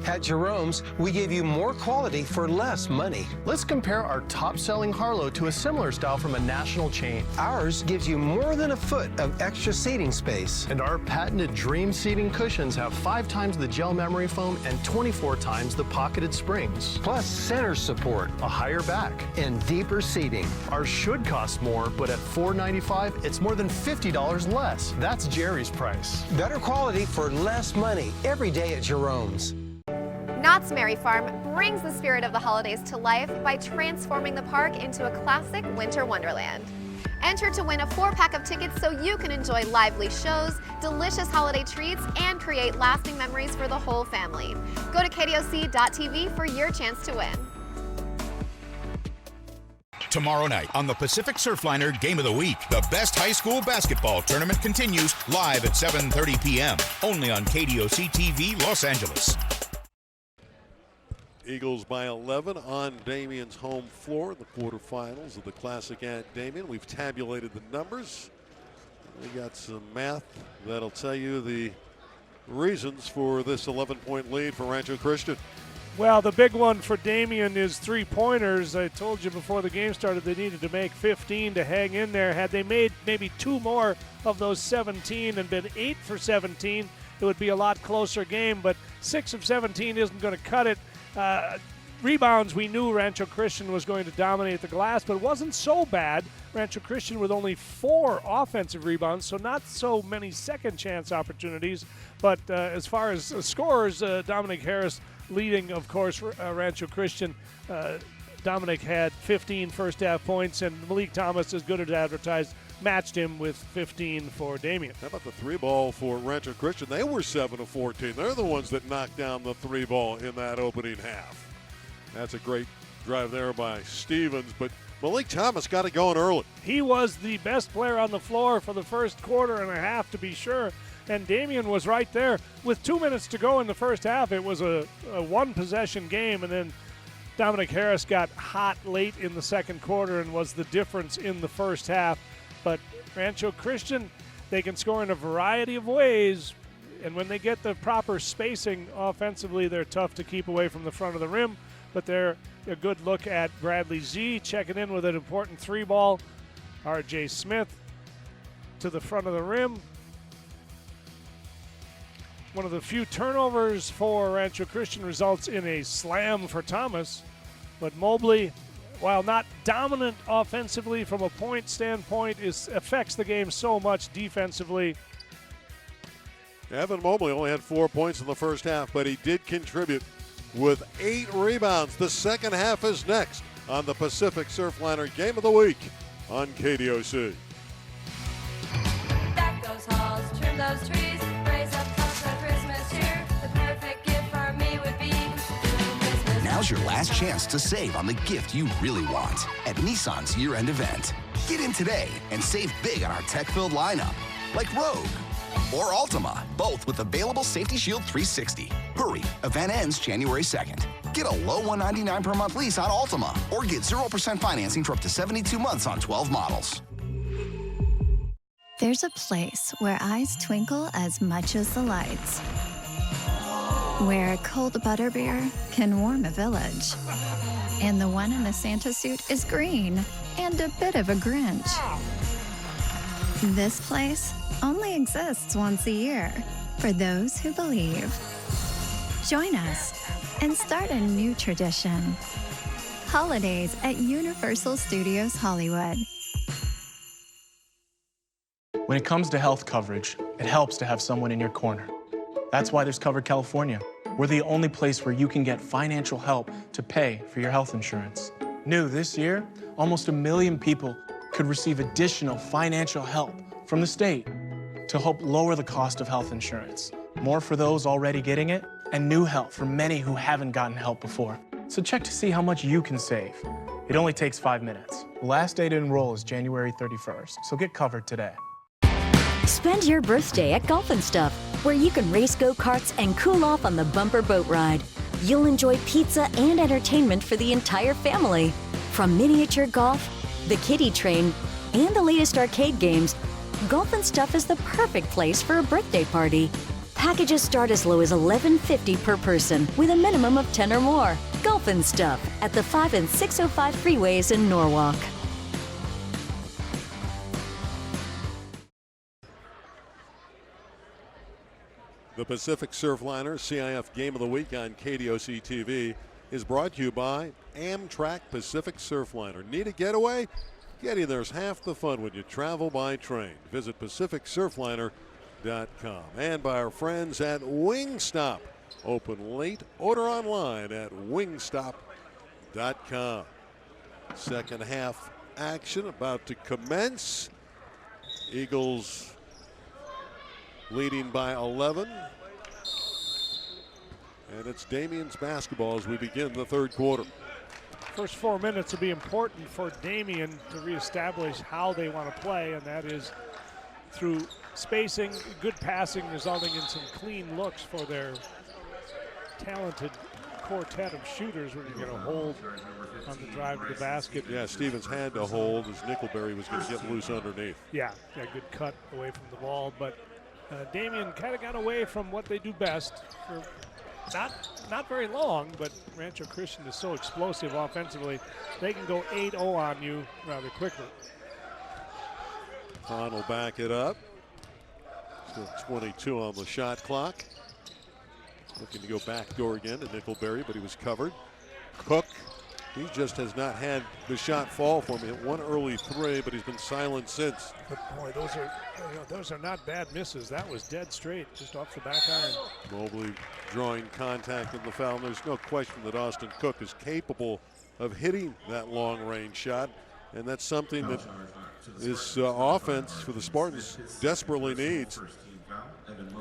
At Jerome's, we give you more quality for less money. Let's compare our top-selling Harlow to a similar style from a national chain. Ours gives you more than a foot of extra seating space. And our patented Dream seating cushions have 5 times the gel memory foam and 24 times the pocketed springs. Plus center support, a higher back, and deeper seating. Ours should cost more, but at $495, it's more than $50 less. That's Jerry's price. Better quality for less money every day at Jerome's. Knott's Merry Farm brings the spirit of the holidays to life by transforming the park into a classic winter wonderland. Enter to win a 4-pack of tickets so you can enjoy lively shows, delicious holiday treats, and create lasting memories for the whole family. Go to KDOC.TV for your chance to win. Tomorrow night on the Pacific Surfliner Game of the Week, the best high school basketball tournament continues live at 7:30 p.m. only on KDOC TV Los Angeles. Eagles by 11 on Damien's home floor in the quarterfinals of the Classic at Damien. We've tabulated the numbers. We got some math that'll tell you the reasons for this 11-point lead for Rancho Christian. Well, the big one for Damien is 3-pointers. I told you before the game started they needed to make 15 to hang in there. Had they made maybe 2 more of those 17 and been 8 for 17, it would be a lot closer game, but 6 of 17 isn't going to cut it. Rebounds, we knew Rancho Christian was going to dominate the glass, but it wasn't so bad. Rancho Christian with only 4 offensive rebounds, so not so many second chance opportunities. But as far as scorers, Dominic Harris leading, of course, Rancho Christian. Dominic had 15 first half points, and Malik Thomas, as good as advertised, matched him with 15 for Damien. How about the 3-ball for Rancho Christian? They were 7 of 14. They're the ones that knocked down the 3-ball in that opening half. That's a great drive there by Stevens, but Malik Thomas got it going early. He was the best player on the floor for the first quarter and a half, to be sure, and Damien was right there. With 2 minutes to go in the first half, it was a one-possession game, and then Dominic Harris got hot late in the second quarter and was the difference in the first half. But Rancho Christian, they can score in a variety of ways, and when they get the proper spacing offensively, they're tough to keep away from the front of the rim. But they're a good look at Bradley Z checking in with an important 3-ball. R.J. Smith to the front of the rim. One of the few turnovers for Rancho Christian results in a slam for Thomas. But Mobley, while not dominant offensively from a point standpoint, affects the game so much defensively. Evan Mobley only had 4 points in the first half, but he did contribute with 8 rebounds. The second half is next on the Pacific Surfliner Game of the Week on KDOC. Back those halls, trim those trees, raise up tops for Christmas cheer. The perfect gift for me would be Christmas. Now's your last chance to save on the gift you really want at Nissan's year-end event. Get in today and save big on our tech-filled lineup, like Rogue or Altima, both with available Safety Shield 360. Hurry, event ends January 2nd. Get a low $199 per month lease on Altima, or get 0% financing for up to 72 months on 12 models. There's a place where eyes twinkle as much as the lights, where a cold butterbeer can warm a village, and the one in the Santa suit is green and a bit of a Grinch. This place only exists once a year for those who believe. Join us and start a new tradition. Holidays at Universal Studios Hollywood. When it comes to health coverage, it helps to have someone in your corner. That's why there's Covered California. We're the only place where you can get financial help to pay for your health insurance. New this year, almost 1 million people could receive additional financial help from the state to help lower the cost of health insurance. More for those already getting it, and new help for many who haven't gotten help before. So check to see how much you can save. It only takes 5 minutes. The last day to enroll is January 31st, so get covered today. Spend your birthday at Golf and Stuff, where you can race go-karts and cool off on the bumper boat ride. You'll enjoy pizza and entertainment for the entire family. From miniature golf, the kiddie train, and the latest arcade games, Golf and Stuff is the perfect place for a birthday party. Packages start as low as $11.50 per person, with a minimum of 10 or more. Golf and Stuff at the 5 and 605 freeways in Norwalk. The Pacific Surfliner CIF Game of the Week on KDOC TV is brought to you by Amtrak Pacific Surfliner. Need a getaway? Getting there's half the fun when you travel by train. Visit PacificSurfliner.com. And by our friends at Wingstop. Open late. Order online at Wingstop.com. Second half action about to commence. Eagles leading by 11. And it's Damien's basketball as we begin the third quarter. First 4 minutes will be important for Damien to reestablish how they want to play, and that is through spacing, good passing, resulting in some clean looks for their talented quartet of shooters when you get a hold on the drive to the basket. Yeah, Stevens had to hold as Nickelberry was going to get loose underneath. Yeah, good cut away from the ball, but Damien kind of got away from what they do best for not very long, but Rancho Christian is so explosive offensively, they can go 8-0 on you rather quickly. Hahn will back it up. Still 22 on the shot clock. Looking to go backdoor again to Nickelberry, but he was covered. Cook, he just has not had the shot fall for me. Hit one early three, but he's been silent since. But boy, those are not bad misses. That was dead straight, just off the back iron. Mobley drawing contact in the foul. And there's no question that Austin Cook is capable of hitting that long-range shot, and that's something that this offense for the Spartans desperately needs.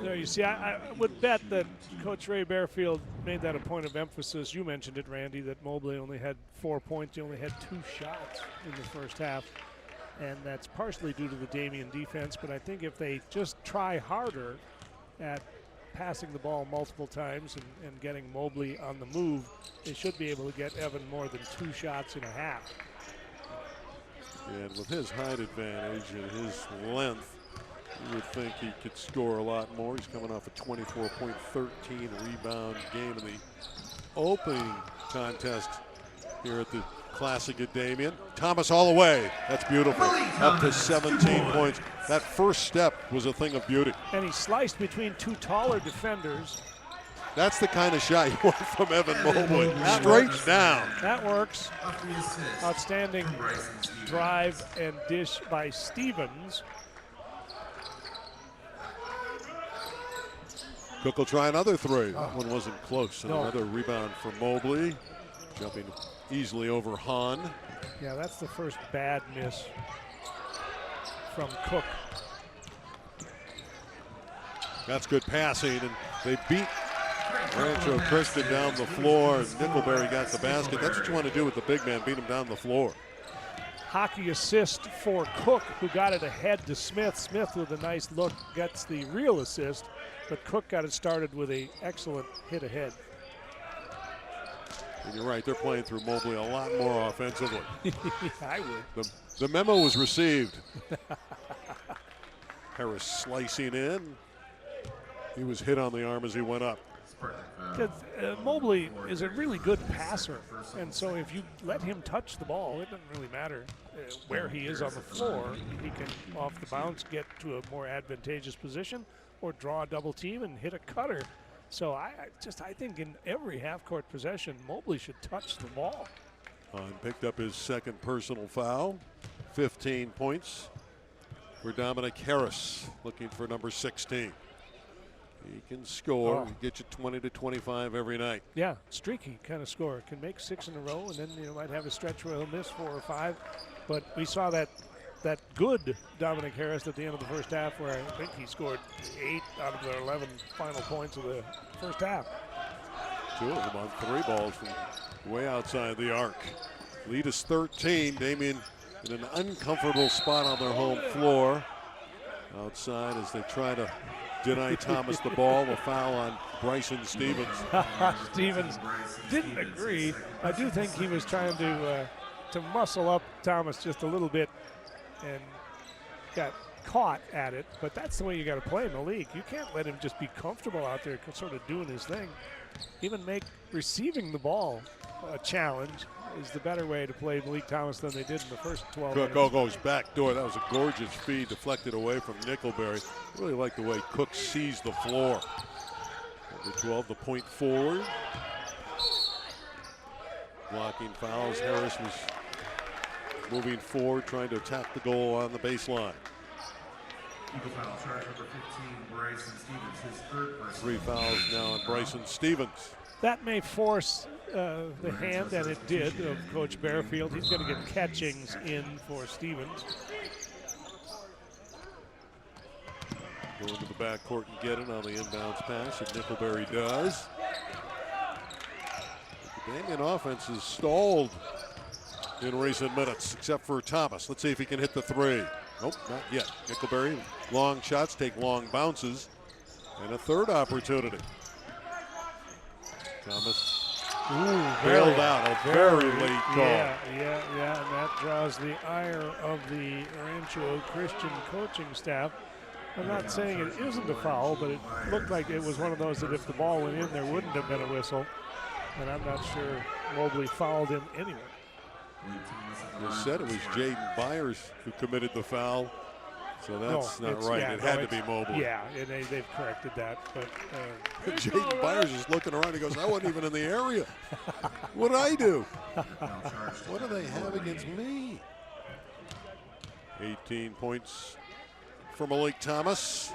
There you see, I would bet that Coach Ray Bearfield made that a point of emphasis. You mentioned it, Randy, that Mobley only had 4 points. He only had 2 shots in the first half, and that's partially due to the Damien defense, but I think if they just try harder at passing the ball multiple times and getting Mobley on the move, they should be able to get Evan more than 2 shots in a half. And with his height advantage and his length, you would think he could score a lot more. He's coming off a 24-point, 13-rebound game in the opening contest here at the Classic at Damien. Thomas all the way. That's beautiful. Up to 17 points. That first step was a thing of beauty. And he sliced between 2 taller defenders. That's the kind of shot you want from Evan Mobley. Straight down. That works. Outstanding drive and dish by Stevens. Cook will try another 3. That one wasn't close. And No. another rebound for Mobley. Jumping easily over Hahn. Yeah, that's the first bad miss from Cook. That's good passing, and they beat Rancho Christian down the floor, and Nickelberry got the basket. That's what you want to do with the big man, beat him down the floor. Hockey assist for Cook, who got it ahead to Smith. Smith with a nice look gets the real assist, but Cook got it started with an excellent hit ahead. And you're right, they're playing through Mobley a lot more offensively. I would. The memo was received. Harris slicing in. He was hit on the arm as he went up. Mobley is a really good passer, and so if you let him touch the ball, it doesn't really matter where he is on the floor. He can, off the bounce, get to a more advantageous position or draw a double team and hit a cutter. So I think in every half-court possession, Mobley should touch the ball. Hahn picked up his second personal foul. 15 points for Dominic Harris, looking for number 16. He can score, get you 20 to 25 every night. Yeah, streaky kind of scorer. Can make 6 in a row, and then you might have a stretch where he'll miss 4 or 5. But we saw that good Dominic Harris at the end of the first half, where I think he scored 8 out of the 11 final points of the first half. 2 of them on 3 balls from way outside the arc. Lead is 13. Damien in an uncomfortable spot on their home floor. Outside as they try to deny Thomas the ball. A foul on Bryson Stevens. Stevens didn't agree. I do think he was trying to muscle up Thomas just a little bit and got caught at it, but that's the way you got to play in the league. You can't let him just be comfortable out there sort of doing his thing. Even make receiving the ball a challenge is the better way to play Malik Thomas than they did in the first 12 Cook minutes. goes back door. That was a gorgeous feed, deflected away from Nickelberry. Really like the way Cook sees the floor. Number 12, the point forward. Blocking fouls. Harris was moving forward, trying to attack the goal on the baseline. 3 fouls now on Bryson Stevens. That may force the hand, and it did, of Coach Bearfield. He's going to get catchings in for Stevens. Go into the backcourt and get it on the inbounds pass, and Nickelberry does. The Damien offense is stalled in recent minutes, except for Thomas. Let's see if he can hit the 3. Nope, not yet. Nickelberry, long shots take long bounces, and a third opportunity. Thomas bailed out a very late call. Yeah, and that draws the ire of the Rancho Christian coaching staff. I'm not saying it isn't a foul, but it looked like it was one of those that if the ball went in, there wouldn't have been a whistle. And I'm not sure Mobley fouled him anyway. They said it was Jaden Byers who committed the foul, so that's not right. It had to be Mobley. Yeah, and they've corrected that. But Jaden Byers is looking around. He goes, I wasn't even in the area. What did I do? What do they have against me? 18 points for Malik Thomas.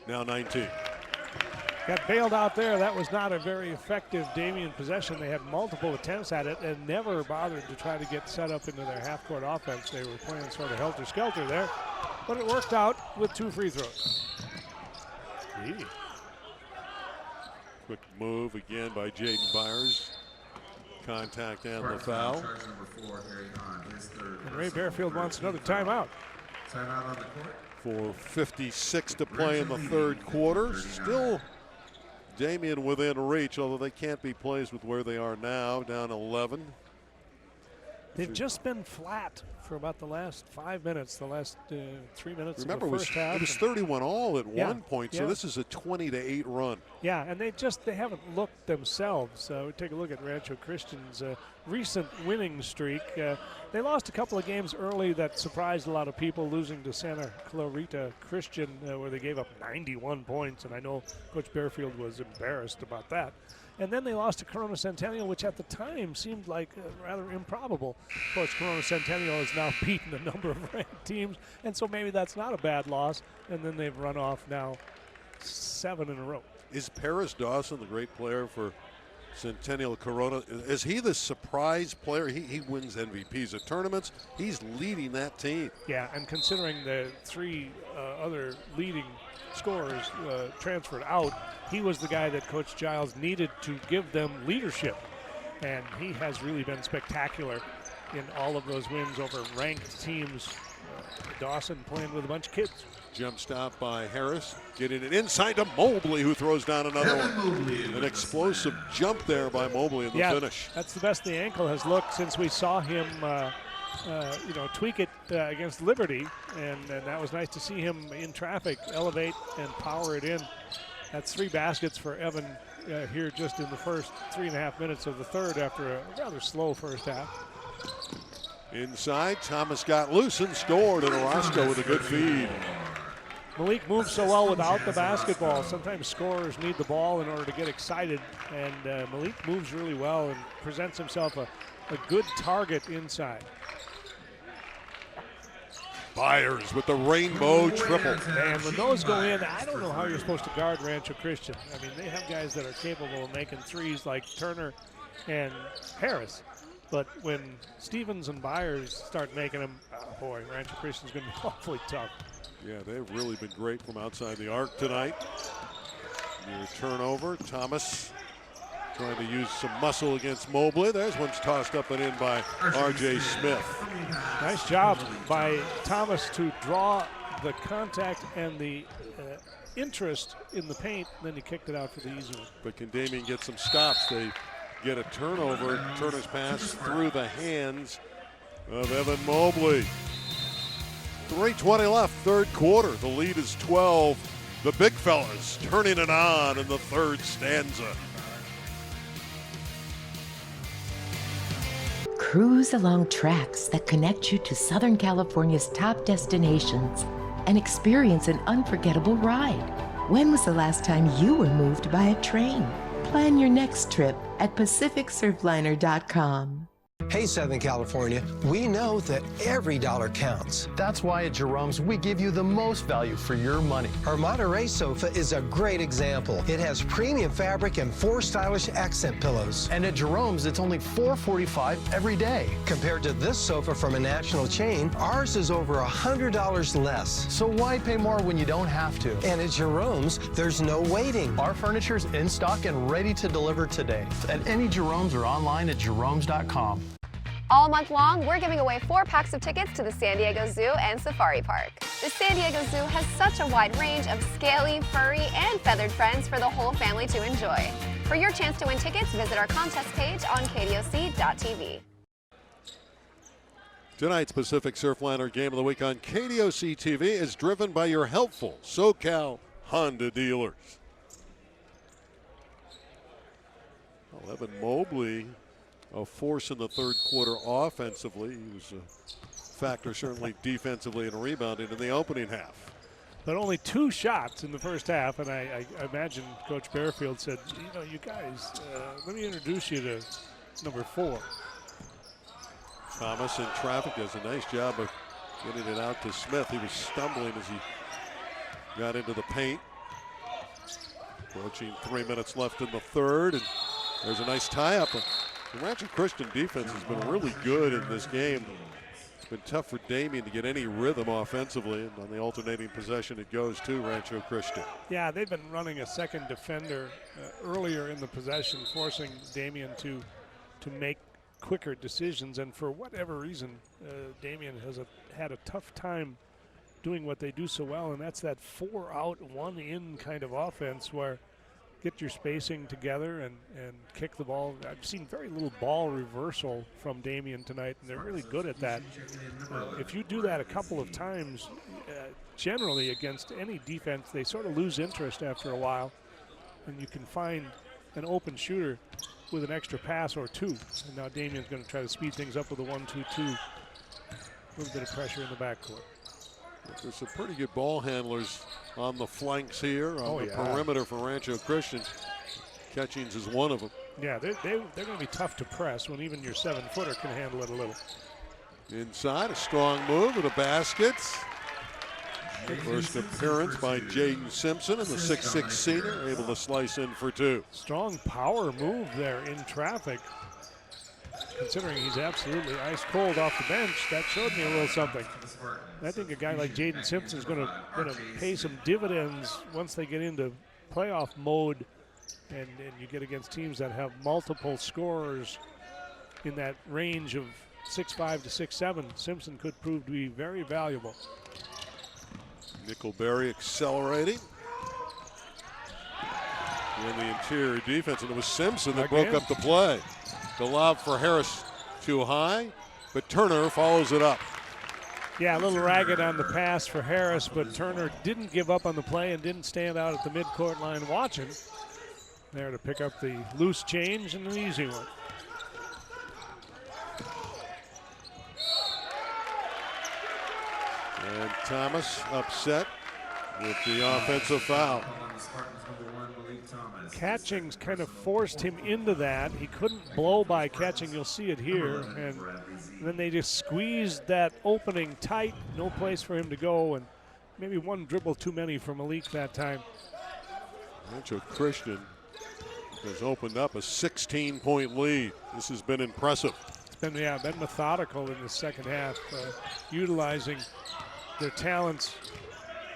Now 19. Got bailed out there. That was not a very effective Damien possession. They had multiple attempts at it and never bothered to try to get set up into their half-court offense. They were playing sort of helter-skelter there, but it worked out with 2 free throws. Quick move again by Jaden Byers. Contact and the foul. And Ray Bearfield wants another timeout. Timeout on the court. 4:56 to play in the third quarter. Still Damien within reach, although they can't be plays with where they are now, down 11. They've just been flat for about the last 5 minutes, the last 3 minutes Remember, of the first half. It was 31 all at Yeah, one point, so yeah. this is a 20-8 run. Yeah, and they haven't looked themselves. We take a look at Rancho Christian's recent winning streak. They lost a couple of games early that surprised a lot of people, losing to Santa Clarita Christian, where they gave up 91 points, and I know Coach Bearfield was embarrassed about that. And then they lost to Corona Centennial, which at the time seemed like rather improbable. Of course, Corona Centennial has now beaten a number of ranked teams, and so maybe that's not a bad loss. And then they've run off now 7 in a row. Is Paris Dawson, the great player for Centennial Corona, is he the surprise player? He wins MVPs at tournaments. He's leading that team. Yeah, and considering the 3 other leading scorers transferred out, he was the guy that Coach Giles needed to give them leadership. And he has really been spectacular in all of those wins over ranked teams. Dawson playing with a bunch of kids. Jump stop by Harris, getting it inside to Mobley, who throws down another one. An explosive jump there by Mobley in the finish. That's the best the ankle has looked since we saw him tweak it against Liberty, and that was nice to see him in traffic elevate and power it in. That's 3 baskets for Evan here just in the first 3.5 minutes of the third after a rather slow first half. Inside, Thomas got loose and scored, and Orozco with a good feed. Malik moves so well without the basketball. Sometimes scorers need the ball in order to get excited, and Malik moves really well and presents himself a good target inside. Byers with the rainbow triple. And when those go in, I don't know how you're supposed to guard Rancho Christian. I mean, they have guys that are capable of making threes like Turner and Harris. But when Stevens and Byers start making them, boy, Rancho Christian's going to be awfully tough. Yeah, they've really been great from outside the arc tonight. Near turnover, Thomas trying to use some muscle against Mobley. There's one's tossed up and in by R.J. Smith. Nice job by Thomas to draw the contact and the interest in the paint. Then he kicked it out for the easy one. But can Damien get some stops? They get a turnover. Turner's pass through the hands of Evan Mobley. 3:20 left, third quarter. The lead is 12. The big fellas turning it on in the third stanza. Cruise along tracks that connect you to Southern California's top destinations and experience an unforgettable ride. When was the last time you were moved by a train? Plan your next trip at PacificSurfliner.com. Hey, Southern California, we know that every dollar counts. That's why at Jerome's, we give you the most value for your money. Our Monterey sofa is a great example. It has premium fabric and 4 stylish accent pillows. And at Jerome's, it's only $4.45 every day. Compared to this sofa from a national chain, ours is over $100 less. So why pay more when you don't have to? And at Jerome's, there's no waiting. Our furniture's in stock and ready to deliver today at any Jerome's or online at jeromes.com. All month long, we're giving away 4 packs of tickets to the San Diego Zoo and Safari Park. The San Diego Zoo has such a wide range of scaly, furry, and feathered friends for the whole family to enjoy. For your chance to win tickets, visit our contest page on KDOC.tv. Tonight's Pacific Surfliner Game of the Week on KDOC TV is driven by your helpful SoCal Honda dealers. Evan Mobley, a force in the third quarter offensively. He was a factor certainly defensively and rebounding in the opening half. But only 2 shots in the first half, and I imagine Coach Bearfield said, you guys, let me introduce you to number 4. Thomas in traffic does a nice job of getting it out to Smith. He was stumbling as he got into the paint. Approaching 3 minutes left in the third, and there's a nice tie-up. The Rancho Christian defense has been really good in this game. It's been tough for Damien to get any rhythm offensively, and on the alternating possession it goes to Rancho Christian. Yeah, they've been running a second defender earlier in the possession, forcing Damien to make quicker decisions, and for whatever reason, Damien has had a tough time doing what they do so well, and that's that 4 out, 1 in kind of offense where get your spacing together and kick the ball. I've seen very little ball reversal from Damien tonight, and they're really good at that. If you do that a couple of times, generally against any defense, they sort of lose interest after a while, and you can find an open shooter with an extra pass or two. And now Damien's going to try to speed things up with a 1-2-2. A little bit of pressure in the backcourt. There's some pretty good ball handlers on the flanks here, on the perimeter for Rancho Christian. Catchings is one of them. Yeah, they're going to be tough to press when even your 7-footer can handle it a little. Inside, a strong move with a basket. First appearance by Jaden Simpson, and the 6'6" senior able to slice in for 2. Strong power move there in traffic. Considering he's absolutely ice cold off the bench, that showed me a little something. I think a guy like Jaden Simpson is going to pay some dividends once they get into playoff mode, and you get against teams that have multiple scorers in that range of 6'5" to 6'7". Simpson could prove to be very valuable. Nickelberry accelerating in the interior defense, and it was Simpson that broke up the play. The lob for Harris too high, but Turner follows it up. Yeah, a little ragged on the pass for Harris, but Turner didn't give up on the play and didn't stand out at the midcourt line watching. There to pick up the loose change and an easy one. And Thomas upset with the offensive foul. Catchings kind of forced him into that. He couldn't blow by catching. You'll see it here. And then they just squeezed that opening tight. No place for him to go. And maybe one dribble too many for Malik that time. Rancho Christian has opened up a 16-point lead. This has been impressive. It's been methodical in the second half, utilizing their talents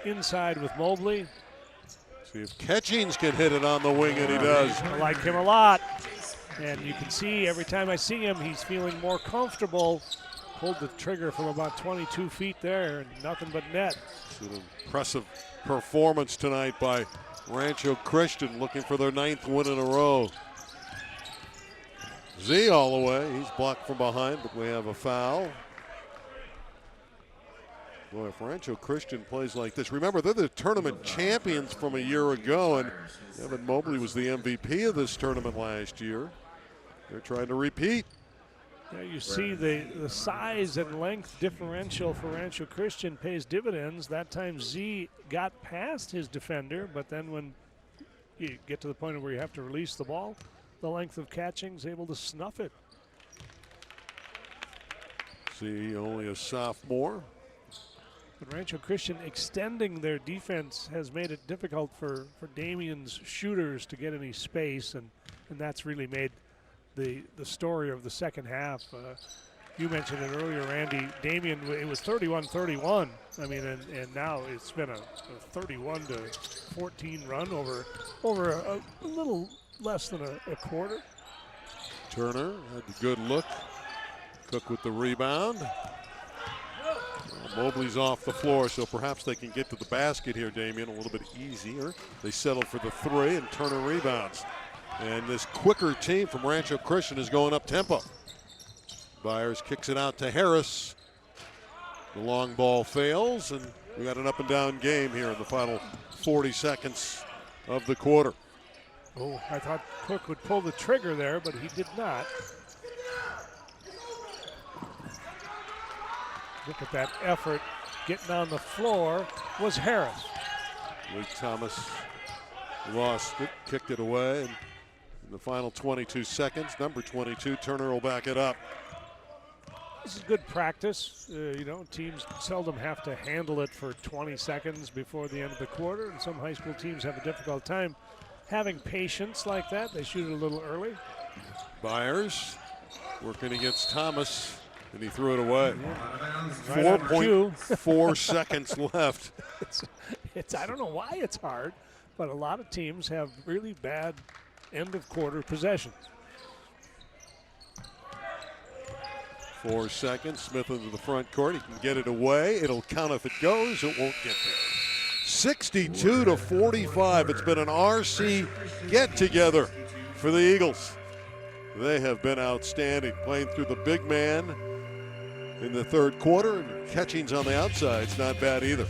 inside with Mobley. See if Catchings can hit it on the wing, and he does. I like him a lot. And you can see every time I see him, he's feeling more comfortable. Pulled the trigger from about 22 feet there, and nothing but net. It's an impressive performance tonight by Rancho Christian, looking for their 9th win in a row. Z all the way. He's blocked from behind, but we have a foul. Boy, if Rancho Christian plays like this, remember they're the tournament champions from a year ago, and Evan Mobley was the MVP of this tournament last year. They're trying to repeat. Yeah, you see the size and length differential for Rancho Christian pays dividends. That time Z got past his defender, but then when you get to the point where you have to release the ball, the length of catching's able to snuff it. Z only a sophomore. But Rancho Christian extending their defense has made it difficult for Damien's shooters to get any space, and that's really made the story of the second half. You mentioned it earlier, Randy. Damien, it was 31-31. I mean, and now it's been a 31-14 run over a little less than a quarter. Turner had a good look. Cook with the rebound. Mobley's off the floor, so perhaps they can get to the basket here, Damien, a little bit easier. They settled for the 3, and Turner rebounds. And this quicker team from Rancho Christian is going up tempo. Byers kicks it out to Harris. The long ball fails, and we got an up and down game here in the final 40 seconds of the quarter. Oh, I thought Cook would pull the trigger there, but he did not. Look at that effort. Getting on the floor was Harris. Luke Thomas lost it, kicked it away. And in the final 22 seconds, number 22, Turner will back it up. This is good practice. Teams seldom have to handle it for 20 seconds before the end of the quarter, and some high school teams have a difficult time having patience like that. They shoot it a little early. Byers working against Thomas, and he threw it away. Right 4.4 seconds left. I don't know why it's hard, but a lot of teams have really bad end of quarter possessions. 4 seconds. Smith into the front court. He can get it away. It'll count if it goes. It won't get there. 62-45. It's been an RC get-together for the Eagles. They have been outstanding, playing through the big man in the third quarter, and catching's on the outside. It's not bad either.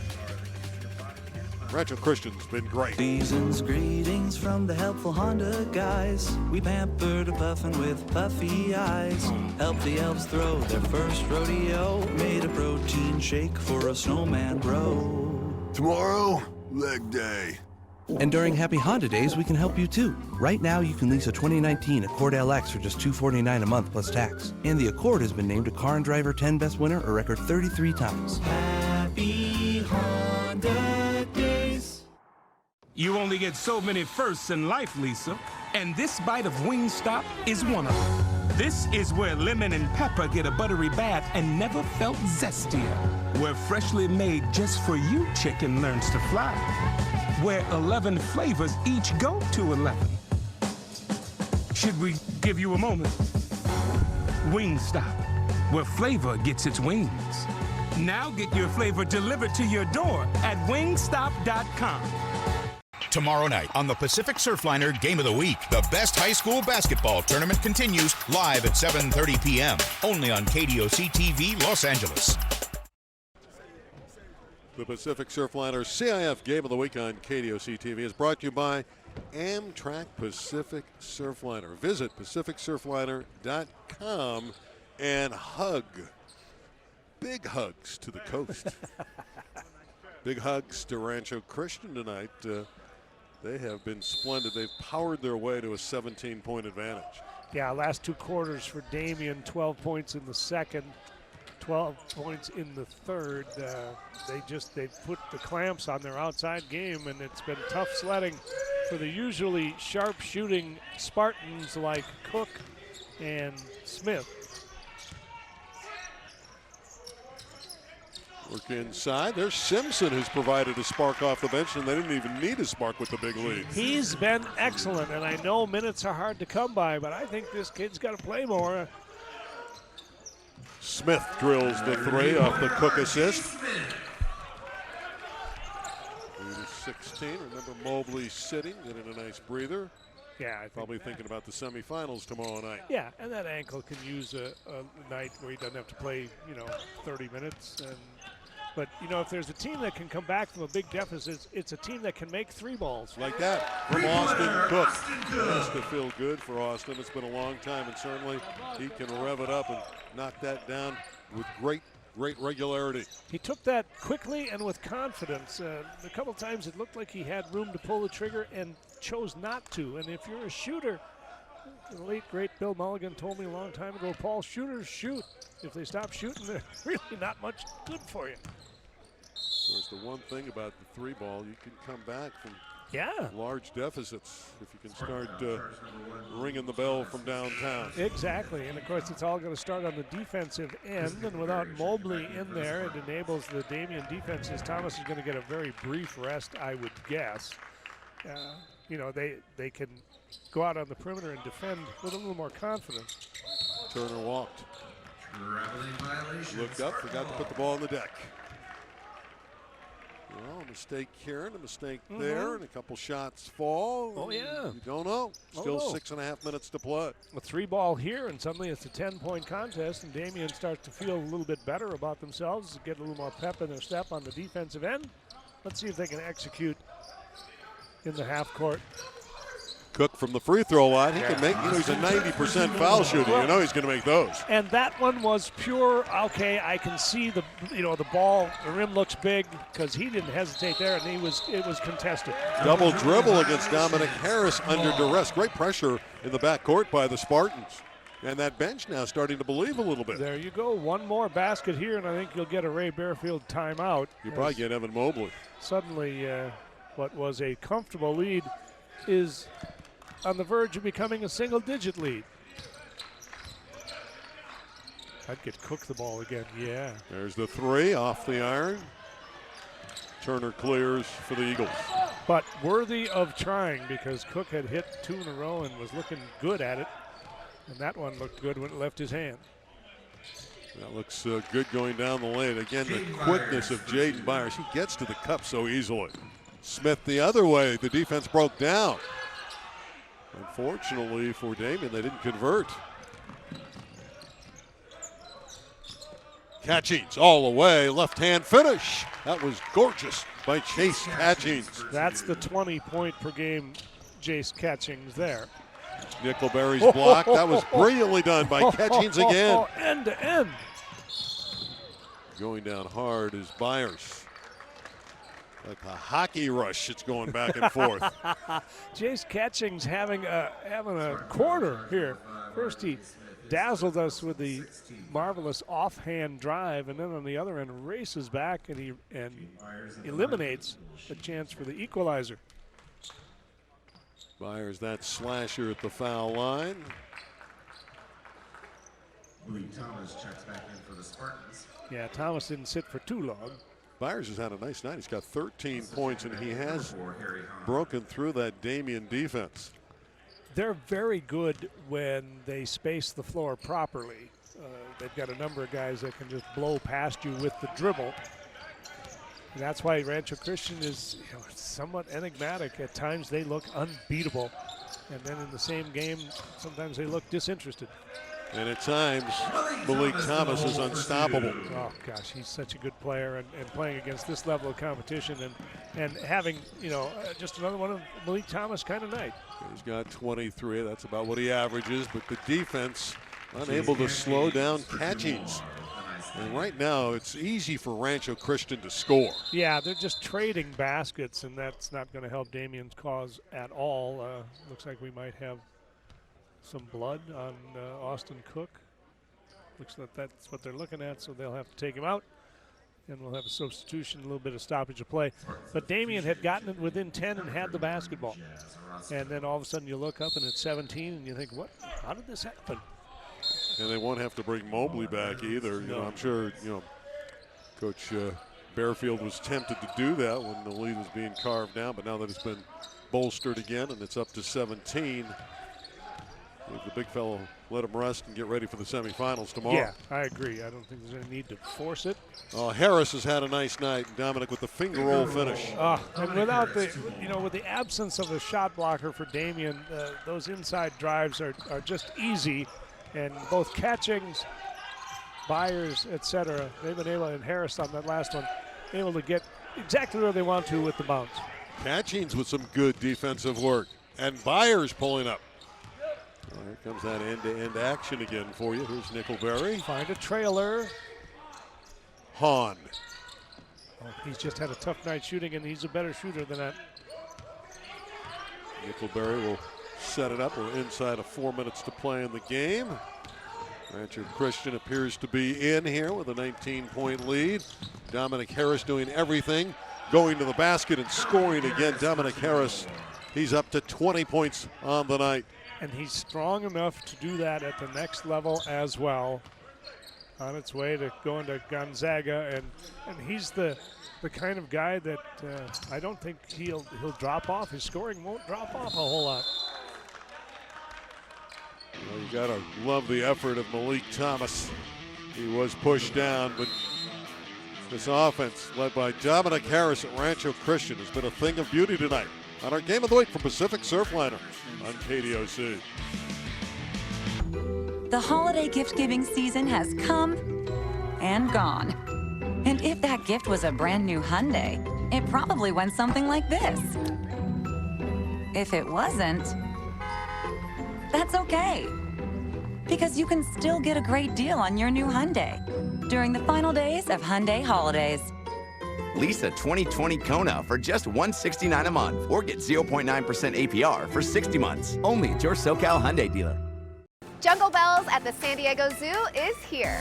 Rancho Christian's been great. Season's greetings from the helpful Honda guys. We pampered a puffin with puffy eyes. Helped the elves throw their first rodeo. Made a protein shake for a snowman bro. Tomorrow, leg day. And during Happy Honda Days, we can help you too. Right now, you can lease a 2019 Accord LX for just $249 a month plus tax. And the Accord has been named a Car and Driver 10 Best Winner a record 33 times. Happy Honda Days. You only get so many firsts in life, Lisa, and this bite of Wingstop is one of them. This is where lemon and pepper get a buttery bath and never felt zestier. Where freshly made just for you chicken learns to fly. Where 11 flavors each go to 11. Should we give you a moment? Wingstop, where flavor gets its wings. Now get your flavor delivered to your door at wingstop.com. Tomorrow night on the Pacific Surfliner Game of the Week, the best high school basketball tournament continues live at 7:30 p.m. only on KDOC TV Los Angeles. The Pacific Surfliner CIF Game of the Week on KDOC TV is brought to you by Amtrak Pacific Surfliner. Visit PacificSurfliner.com and hug. Big hugs to the coast. Big hugs to Rancho Christian tonight. They have been splendid. They've powered their way to a 17-point advantage. Yeah, last 2 quarters for Damien, 12 points in the second, 12 points in the third. They put the clamps on their outside game, and it's been tough sledding for the usually sharp shooting Spartans like Cook and Smith. Work inside. There's Simpson, who's provided a spark off the bench, and they didn't even need a spark with the big lead. He's been excellent, and I know minutes are hard to come by, but I think this kid's got to play more. Smith drills the 3 off the Cook assist. 16. Remember Mobley sitting, getting a nice breather. Yeah, I think probably thinking about the semifinals tomorrow night. Yeah, and that ankle can use a night where he doesn't have to play, 30 minutes. But, if there's a team that can come back from a big deficit, it's a team that can make 3 balls. Like that from Austin Cook. Has to feel good for Austin. It's been a long time, and certainly he can rev it up and knock that down with great regularity. He took that quickly and with confidence. A couple times it looked like he had room to pull the trigger and chose not to. And if you're a shooter, the late, great Bill Mulligan told me a long time ago, Paul, shooters shoot. If they stop shooting, they're really not much good for you. Of course, the one thing about the 3 ball, you can come back from large deficits if you can start ringing the bell from downtown. Exactly, and of course it's all going to start on the defensive end, and without Mobley in there, it enables the Damien defenses. Thomas is going to get a very brief rest, I would guess. They can go out on the perimeter and defend with a little more confidence. Turner walked. Looked up, forgot to put the ball on the deck. Well, a mistake here and a mistake there, and a couple shots fall. Oh, yeah. You don't know. Still 6.5 minutes to play. A 3 ball here, and suddenly it's a 10-point contest, and Damien starts to feel a little bit better about themselves, get a little more pep in their step on the defensive end. Let's see if they can execute in the half court. Cook from the free throw line. He can make, he's a 90% foul shooter. He's going to make those. And that one was pure, okay, I can see the ball, the rim looks big because he didn't hesitate there, and it was contested. Double dribble against Dominic Harris under duress. Great pressure in the backcourt by the Spartans. And that bench now starting to believe a little bit. There you go. One more basket here, and I think you'll get a Ray Bearfield timeout. You probably get Evan Mobley. Suddenly, what was a comfortable lead is on the verge of becoming a single-digit lead. I'd get Cook the ball again, yeah. There's the three off the iron. Turner clears for the Eagles. But worthy of trying because Cook had hit 2 in a row and was looking good at it. And that one looked good when it left his hand. That looks good going down the lane. Again, the quickness of Jaden Byers. He gets to the cup so easily. Smith the other way. The defense broke down. Unfortunately for Damien, they didn't convert. Catchings all the way. Left-hand finish. That was gorgeous by Chase Catchings. That's the 20-point per game Jace Catchings there. Nickelberry's block. That was brilliantly done by Catchings again. End to end. Going down hard is Byers. Like a hockey rush, it's going back and forth. Jace Catchings having a corner here. First he dazzled us with the marvelous offhand drive, and then on the other end races back and eliminates the chance for the equalizer. Byers, that slasher at the foul line. Louis Thomas checks back in for the Spartans. Yeah, Thomas didn't sit for too long. Byers has had a nice night. He's got 13 points, and he has broken through that Damien defense. They're very good when they space the floor properly. They've got a number of guys that can just blow past you with the dribble. And that's why Rancho Christian is somewhat enigmatic. At times they look unbeatable. And then in the same game, sometimes they look disinterested. And at times, Malik Thomas is unstoppable. Oh, gosh, he's such a good player. And playing against this level of competition and having, just another one of Malik Thomas kind of night. He's got 23. That's about what he averages. But the defense unable to slow down Catchings. And right now, it's easy for Rancho Christian to score. Yeah, they're just trading baskets, and that's not going to help Damien's cause at all. Looks like we might have some blood on Austin Cook. Looks like that's what they're looking at, so they'll have to take him out. And we'll have a substitution, a little bit of stoppage of play. But Damien had gotten it within 10 and had the basketball. And then all of a sudden you look up and it's 17 and you think, what? How did this happen? And they won't have to bring Mobley back either. No. I'm sure, Coach Bearfield was tempted to do that when the lead was being carved down, but now that it's been bolstered again and it's up to 17, the big fellow let him rest and get ready for the semifinals tomorrow. Yeah, I agree. I don't think there's any need to force it. Harris has had a nice night. Dominic with the finger roll finish. And without the, with the absence of a shot blocker for Damien, those inside drives are just easy. And both Catchings, Byers, etc., they've been able, and Harris on that last one, able to get exactly where they want to with the bounce. Catchings with some good defensive work. And Byers pulling up. Well, here comes that end-to-end action again for you. Here's Nickelberry. Find a trailer. Hahn. He's just had a tough night shooting, and he's a better shooter than that. Nickelberry will set it up. We're inside of 4 minutes to play in the game. Rancho Christian appears to be in here with a 19-point lead. Dominic Harris doing everything, going to the basket and scoring again. Dominic Harris, he's up to 20 points on the night. And he's strong enough to do that at the next level as well. On its way to going to Gonzaga, and he's the kind of guy that I don't think he'll drop off. His scoring won't drop off a whole lot. Well, you got to love the effort of Malik Thomas. He was pushed down, but this offense led by Dominic Harris at Rancho Christian has been a thing of beauty tonight on our Game of the Week from Pacific Surfliner on KDOC. The holiday gift-giving season has come and gone. And if that gift was a brand new Hyundai, it probably went something like this. If it wasn't, that's okay. Because you can still get a great deal on your new Hyundai during the final days of Hyundai holidays. Lease a 2020 Kona for just $169 a month or get 0.9% APR for 60 months. Only at your SoCal Hyundai dealer. Jungle Bells at the San Diego Zoo is here.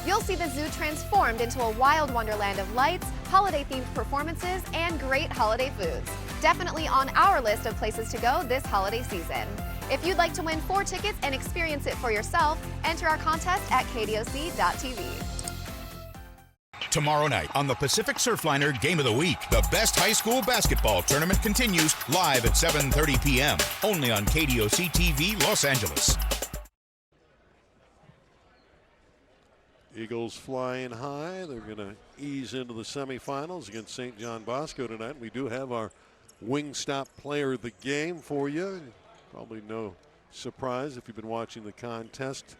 You'll see the zoo transformed into a wild wonderland of lights, holiday-themed performances, and great holiday foods. Definitely on our list of places to go this holiday season. If you'd like to win 4 tickets and experience it for yourself, enter our contest at kdoc.tv. Tomorrow night on the Pacific Surfliner Game of the Week, the best high school basketball tournament continues live at 7:30 p.m. only on KDOC TV Los Angeles. Eagles flying high. They're going to ease into the semifinals against St. John Bosco tonight. We do have our Wingstop player of the game for you. Probably no surprise if you've been watching the contest.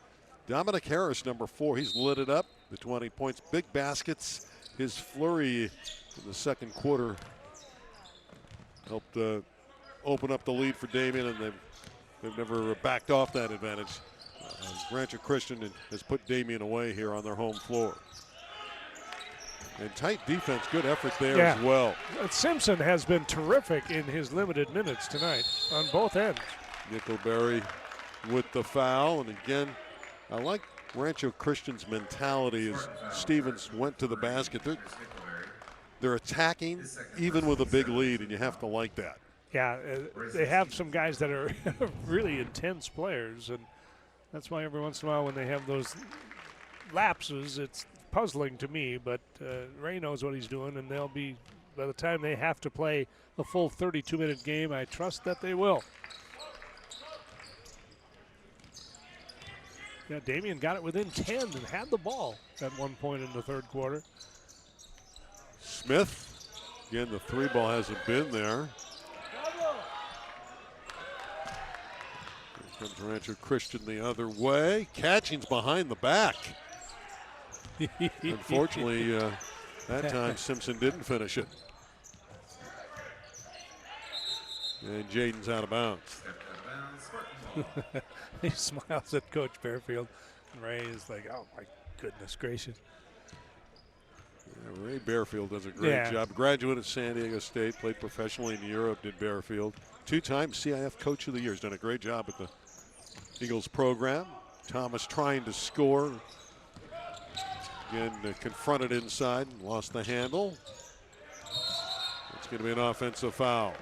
Dominic Harris, number 4, he's lit it up. The 20 points, big baskets. His flurry in the second quarter helped open up the lead for Damien, and they've never backed off that advantage. Rancho Christian has put Damien away here on their home floor. And tight defense, good effort there as well. Simpson has been terrific in his limited minutes tonight on both ends. Nickelberry with the foul, and again, I like Rancho Christian's mentality as Stevens went to the basket. They're attacking even with a big lead, and you have to like that. Yeah, they have some guys that are really intense players, and that's why every once in a while when they have those lapses, it's puzzling to me, but Ray knows what he's doing, and they'll be, by the time they have to play a full 32-minute game, I trust that they will. Yeah, Damien got it within 10 and had the ball at one point in the third quarter. Smith, again, the 3 ball hasn't been there. Here comes Rancho Christian the other way. Catching's behind the back. Unfortunately, that time Simpson didn't finish it. And Jaden's out of bounds. He smiles at Coach Bearfield. And Ray is like, oh my goodness gracious. Yeah, Ray Bearfield does a great job. Graduate at San Diego State, played professionally in Europe, did Bearfield. 2-time CIF Coach of the Year. He's done a great job at the Eagles program. Thomas trying to score. Again, confronted inside and lost the handle. It's going to be an offensive foul.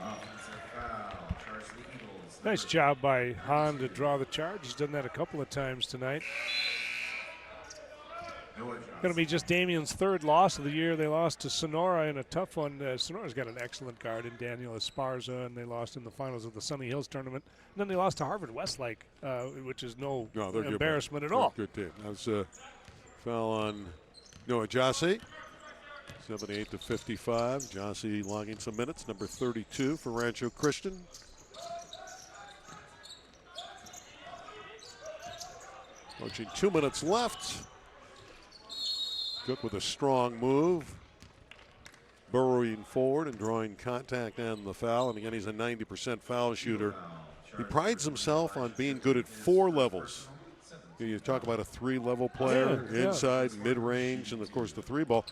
Nice job by Hahn to draw the charge. He's done that a couple of times tonight. Going to be just Damien's 3rd loss of the year. They lost to Sonora in a tough one. Sonora's got an excellent guard in Daniel Esparza, and they lost in the finals of the Sunny Hills tournament. And then they lost to Harvard Westlake, which is no embarrassment at all. Good team. That was a foul on Noah Jossi. 78-55. Jossi logging some minutes. Number 32 for Rancho Christian. Approaching 2 minutes left. Cook with a strong move. Burrowing forward and drawing contact on the foul. And again, he's a 90% foul shooter. He prides himself on being good at 4 levels. You talk about a 3-level player, inside, mid-range, and of course the 3 ball.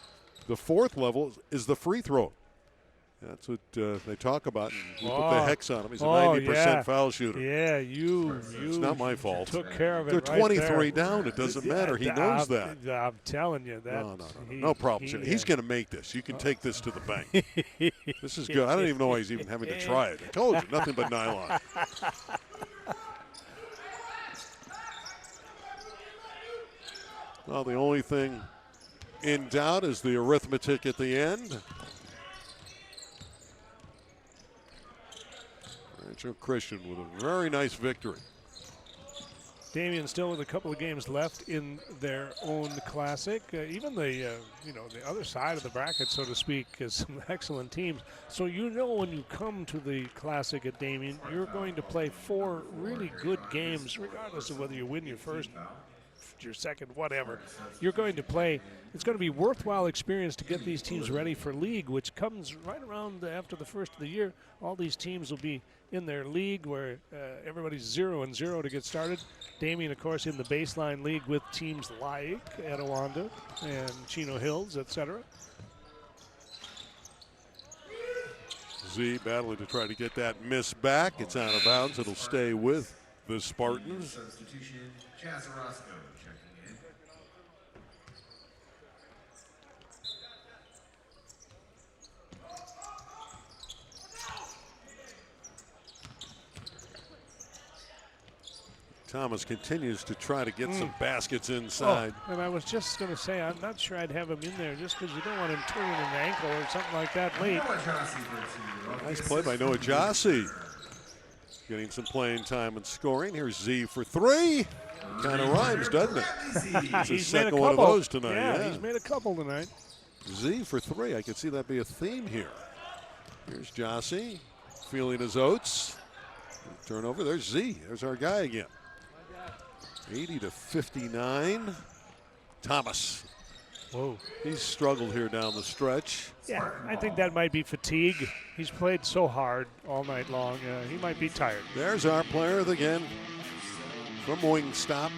The 4th level is the free throw. That's what they talk about. And we put the hex on him. He's a 90% foul shooter. Yeah, it's not my fault. Took care of it. They're 23 down. It doesn't matter. He knows that. I'm telling you that. No problem. He's going to make this. You can take this to the bank. This is good. I don't even know why he's even having to try it. I told you, nothing but nylon. Well, the only thing in doubt is the arithmetic at the end. Rancho Christian with a very nice victory. Damien still with a couple of games left in their own classic. Even the the other side of the bracket, so to speak, is some excellent teams. So when you come to the classic at Damien, you're going to play 4 really good games, regardless of whether you win your first, your second, whatever. You're going to play. It's going to be a worthwhile experience to get these teams ready for league, which comes right around after the first of the year. All these teams will be in their league where everybody's 0-0 to get started. Damien, of course, in the baseline league with teams like Etiwanda and Chino Hills, etc. Z battling to try to get that miss back. It's out of bounds. It'll stay with the Spartans. Substitution, Chaz Orozco checking in. Thomas continues to try to get some baskets inside. Oh, and I was just going to say, I'm not sure I'd have him in there just because you don't want him turning an ankle or something like that late. Nice play by Noah Jossi. Getting some playing time and scoring. Here's Z for three. Kind of rhymes, doesn't it? It's his second one of those tonight. Yeah, he's made a couple tonight. Z for three. I could see that be a theme here. Here's Jossi feeling his oats. Turnover. There's Z. There's our guy again. 80-59. Thomas. Whoa. He's struggled here down the stretch. Yeah, I think that might be fatigue. He's played so hard all night long. He might be tired. There's our player again from Wingstop.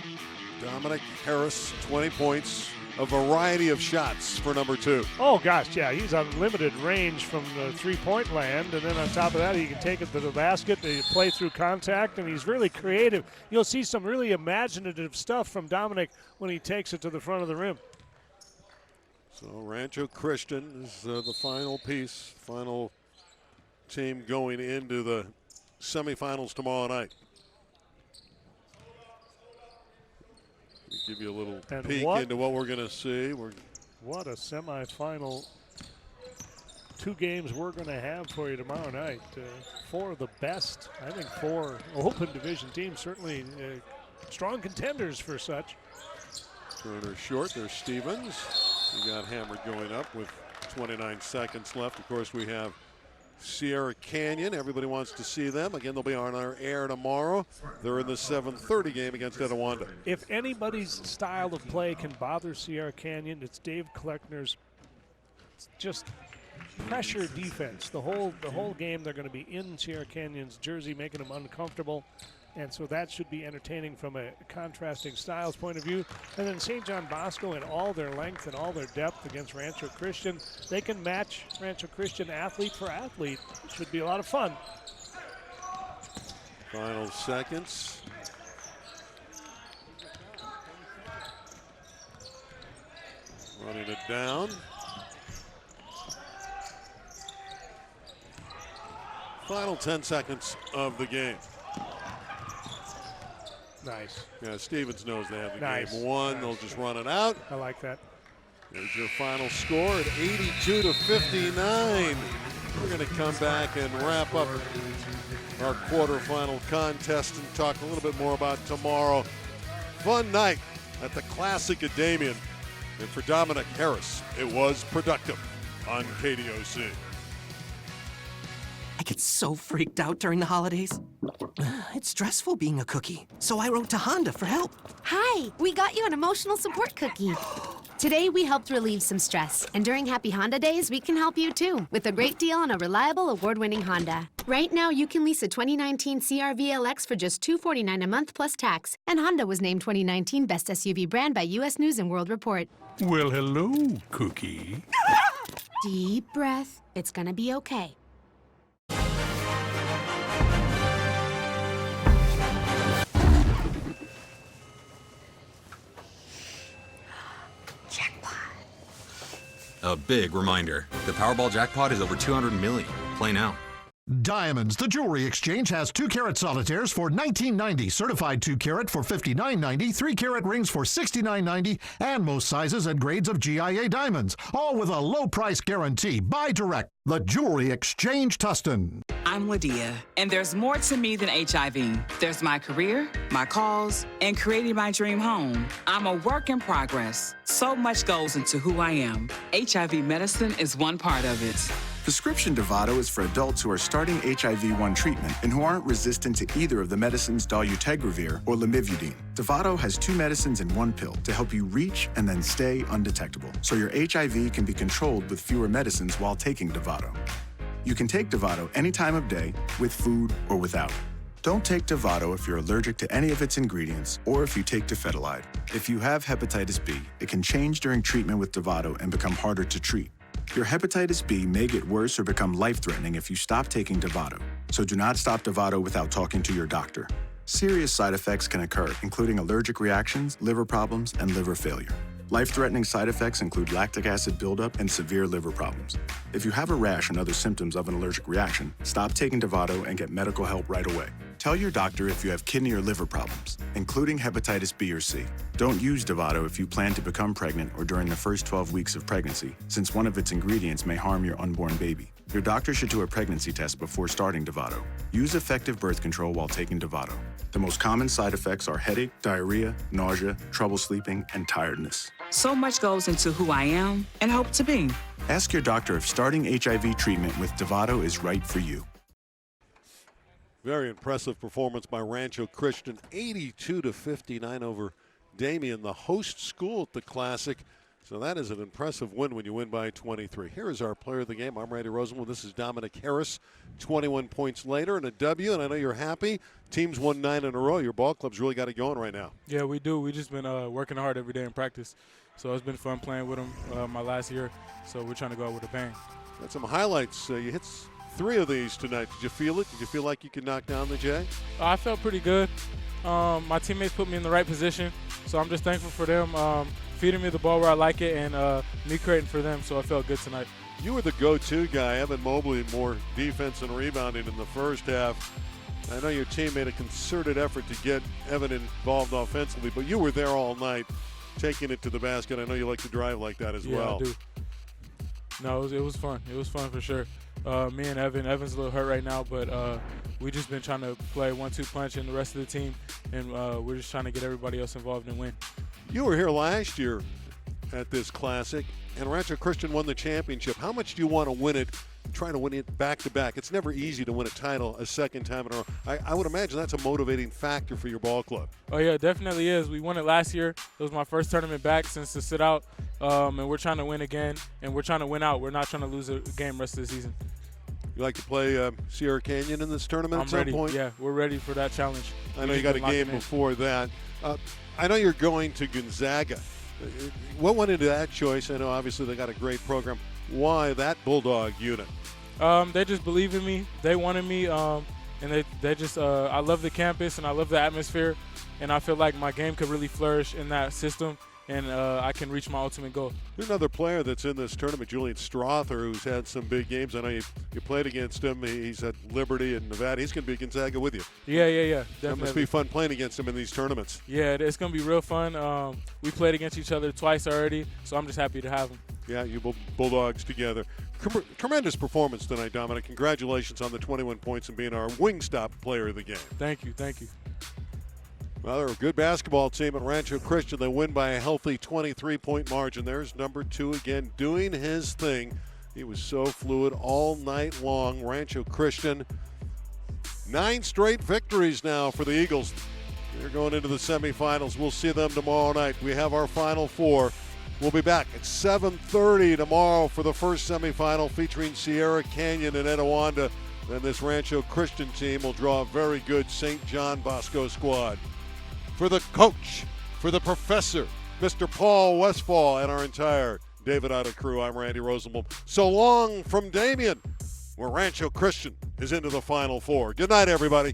Dominic Harris, 20 points. A variety of shots for number 2. Oh, gosh, yeah. He's on limited range from the three-point land. And then on top of that, he can take it to the basket. They play through contact, and he's really creative. You'll see some really imaginative stuff from Dominic when he takes it to the front of the rim. So Rancho Christian is the final piece, final team going into the semifinals tomorrow night. Give you a little peek into what we're going to see. What a semifinal 2 games we're going to have for you tomorrow night. 4 of the best, I think 4 open division teams, certainly strong contenders for such. Turner short, there's Stevens. He got hammered going up with 29 seconds left. Of course, we have Sierra Canyon. Everybody wants to see them. Again, they'll be on our air tomorrow. They're in the 7:30 game against Etiwanda. If anybody's style of play can bother Sierra Canyon, it's Dave Kleckner's just pressure defense. The whole game they're going to be in Sierra Canyon's jersey, making them uncomfortable. And so that should be entertaining from a contrasting styles point of view. And then St. John Bosco in all their length and all their depth against Rancho Christian. They can match Rancho Christian athlete for athlete. It should be a lot of fun. Final seconds. Running it down. Final 10 seconds of the game. Nice. Yeah, Stevens knows they have the Nice. game won. They'll just run it out. I like that. There's your final score at 82-59. We're going to come back and wrap up our quarterfinal contest and talk a little bit more about tomorrow. Fun night at the Classic at Damien. And for Dominic Harris, it was productive on KDOC. I get so freaked out during the holidays. It's stressful being a cookie, so I wrote to Honda for help. Hi, we got you an emotional support cookie. Today, we helped relieve some stress, and during Happy Honda Days, we can help you too, with a great deal on a reliable, award-winning Honda. Right now, you can lease a 2019 CR-V LX for just $249 a month plus tax, and Honda was named 2019 Best SUV Brand by U.S. News & World Report. Well, hello, Cookie. Deep breath. It's gonna be okay. A big reminder, the Powerball jackpot is over $200 million. Play now. Diamonds, the jewelry exchange, has 2-carat solitaires for $19.90, certified 2-carat for $59.90, 3-carat rings for $69.90, and most sizes and grades of GIA diamonds, all with a low price guarantee. Buy direct. The Jewelry Exchange, Tustin. I'm Lydia, and there's more to me than HIV. There's my career, my cause, and creating my dream home. I'm a work in progress. So much goes into who I am. HIV medicine is one part of it. Prescription Dovato is for adults who are starting HIV-1 treatment and who aren't resistant to either of the medicines dolutegravir or lamivudine. Dovato has 2 medicines in 1 pill to help you reach and then stay undetectable, so your HIV can be controlled with fewer medicines while taking Dovato. You can take Dovato any time of day, with food or without. Don't take Dovato if you're allergic to any of its ingredients or if you take dofetilide. If you have hepatitis B, it can change during treatment with Dovato and become harder to treat. Your hepatitis B may get worse or become life-threatening if you stop taking Dovato, so do not stop Dovato without talking to your doctor. Serious side effects can occur, including allergic reactions, liver problems, and liver failure. Life-threatening side effects include lactic acid buildup and severe liver problems. If you have a rash and other symptoms of an allergic reaction, stop taking Dovato and get medical help right away. Tell your doctor if you have kidney or liver problems, and including hepatitis B or C. Don't use Dovato if you plan to become pregnant or during the first 12 weeks of pregnancy, since one of its ingredients may harm your unborn baby. Your doctor should do a pregnancy test before starting Dovato. Use effective birth control while taking Dovato. The most common side effects are headache, diarrhea, nausea, trouble sleeping, and tiredness. So much goes into who I am and hope to be. Ask your doctor if starting HIV treatment with Dovato is right for you. Very impressive performance by Rancho Christian, 82-59 over Damien, the host school at the Classic. So that is an impressive win when you win by 23. Here is our player of the game. I'm Randy Rosenwald. This is Dominic Harris. 21 points later and a W, and I know you're happy. Team's won 9 in a row. Your ball club's really got it going right now. Yeah, we do. We just been working hard every day in practice. So it's been fun playing with them my last year. So we're trying to go out with a bang. Got some highlights. You hit 3 of these tonight. Did you feel it? Did you feel like you could knock down the J? I felt pretty good. My teammates put me in the right position, so I'm just thankful for them feeding me the ball where I like it and me creating for them, so I felt good tonight. You were the go-to guy. Evan Mobley more defense and rebounding in the first half. I know your team made a concerted effort to get Evan involved offensively, but you were there all night taking it to the basket. I know you like to drive like that as well. Yeah, I do. No, it was fun. It was fun for sure. Me and Evan's a little hurt right now, but we just been trying to play 1-2 punch and the rest of the team, and we're just trying to get everybody else involved and win. You were here last year at this Classic, and Rancho Christian won the championship. How much do you want to win it, try to win it back-to-back? It's never easy to win a title a second time in a row. I would imagine that's a motivating factor for your ball club. Oh, yeah, it definitely is. We won it last year. It was my first tournament back since the sit-out, and we're trying to win again, and we're trying to win out. We're not trying to lose a game rest of the season. You like to play Sierra Canyon in this tournament at some point? Yeah, we're ready for that challenge. I know you got a game before that. I know you're going to Gonzaga. What went into that choice? I know obviously they got a great program. Why that Bulldog unit? They just believe in me. They wanted me, and they just I love the campus and I love the atmosphere, and I feel like my game could really flourish in that system, and I can reach my ultimate goal. There's another player that's in this tournament, Julian Strother, who's had some big games. I know you played against him. He's at Liberty and Nevada. He's going to be at Gonzaga with you. Yeah, definitely. It must be fun playing against him in these tournaments. Yeah, it's going to be real fun. We played against each other twice already, so I'm just happy to have him. Yeah, you Bulldogs together. Tremendous performance tonight, Dominic. Congratulations on the 21 points and being our Wingstop player of the game. Thank you. Well, they're a good basketball team at Rancho Christian. They win by a healthy 23-point margin. There's number 2 again doing his thing. He was so fluid all night long. Rancho Christian, 9 straight victories now for the Eagles. They're going into the semifinals. We'll see them tomorrow night. We have our Final Four. We'll be back at 7:30 tomorrow for the first semifinal featuring Sierra Canyon and Etiwanda. Then this Rancho Christian team will draw a very good St. John Bosco squad. For the coach, for the professor, Mr. Paul Westfall, and our entire David Otta crew, I'm Randy Rosenblum. So long from Damien, where Rancho Christian is into the Final Four. Good night, everybody.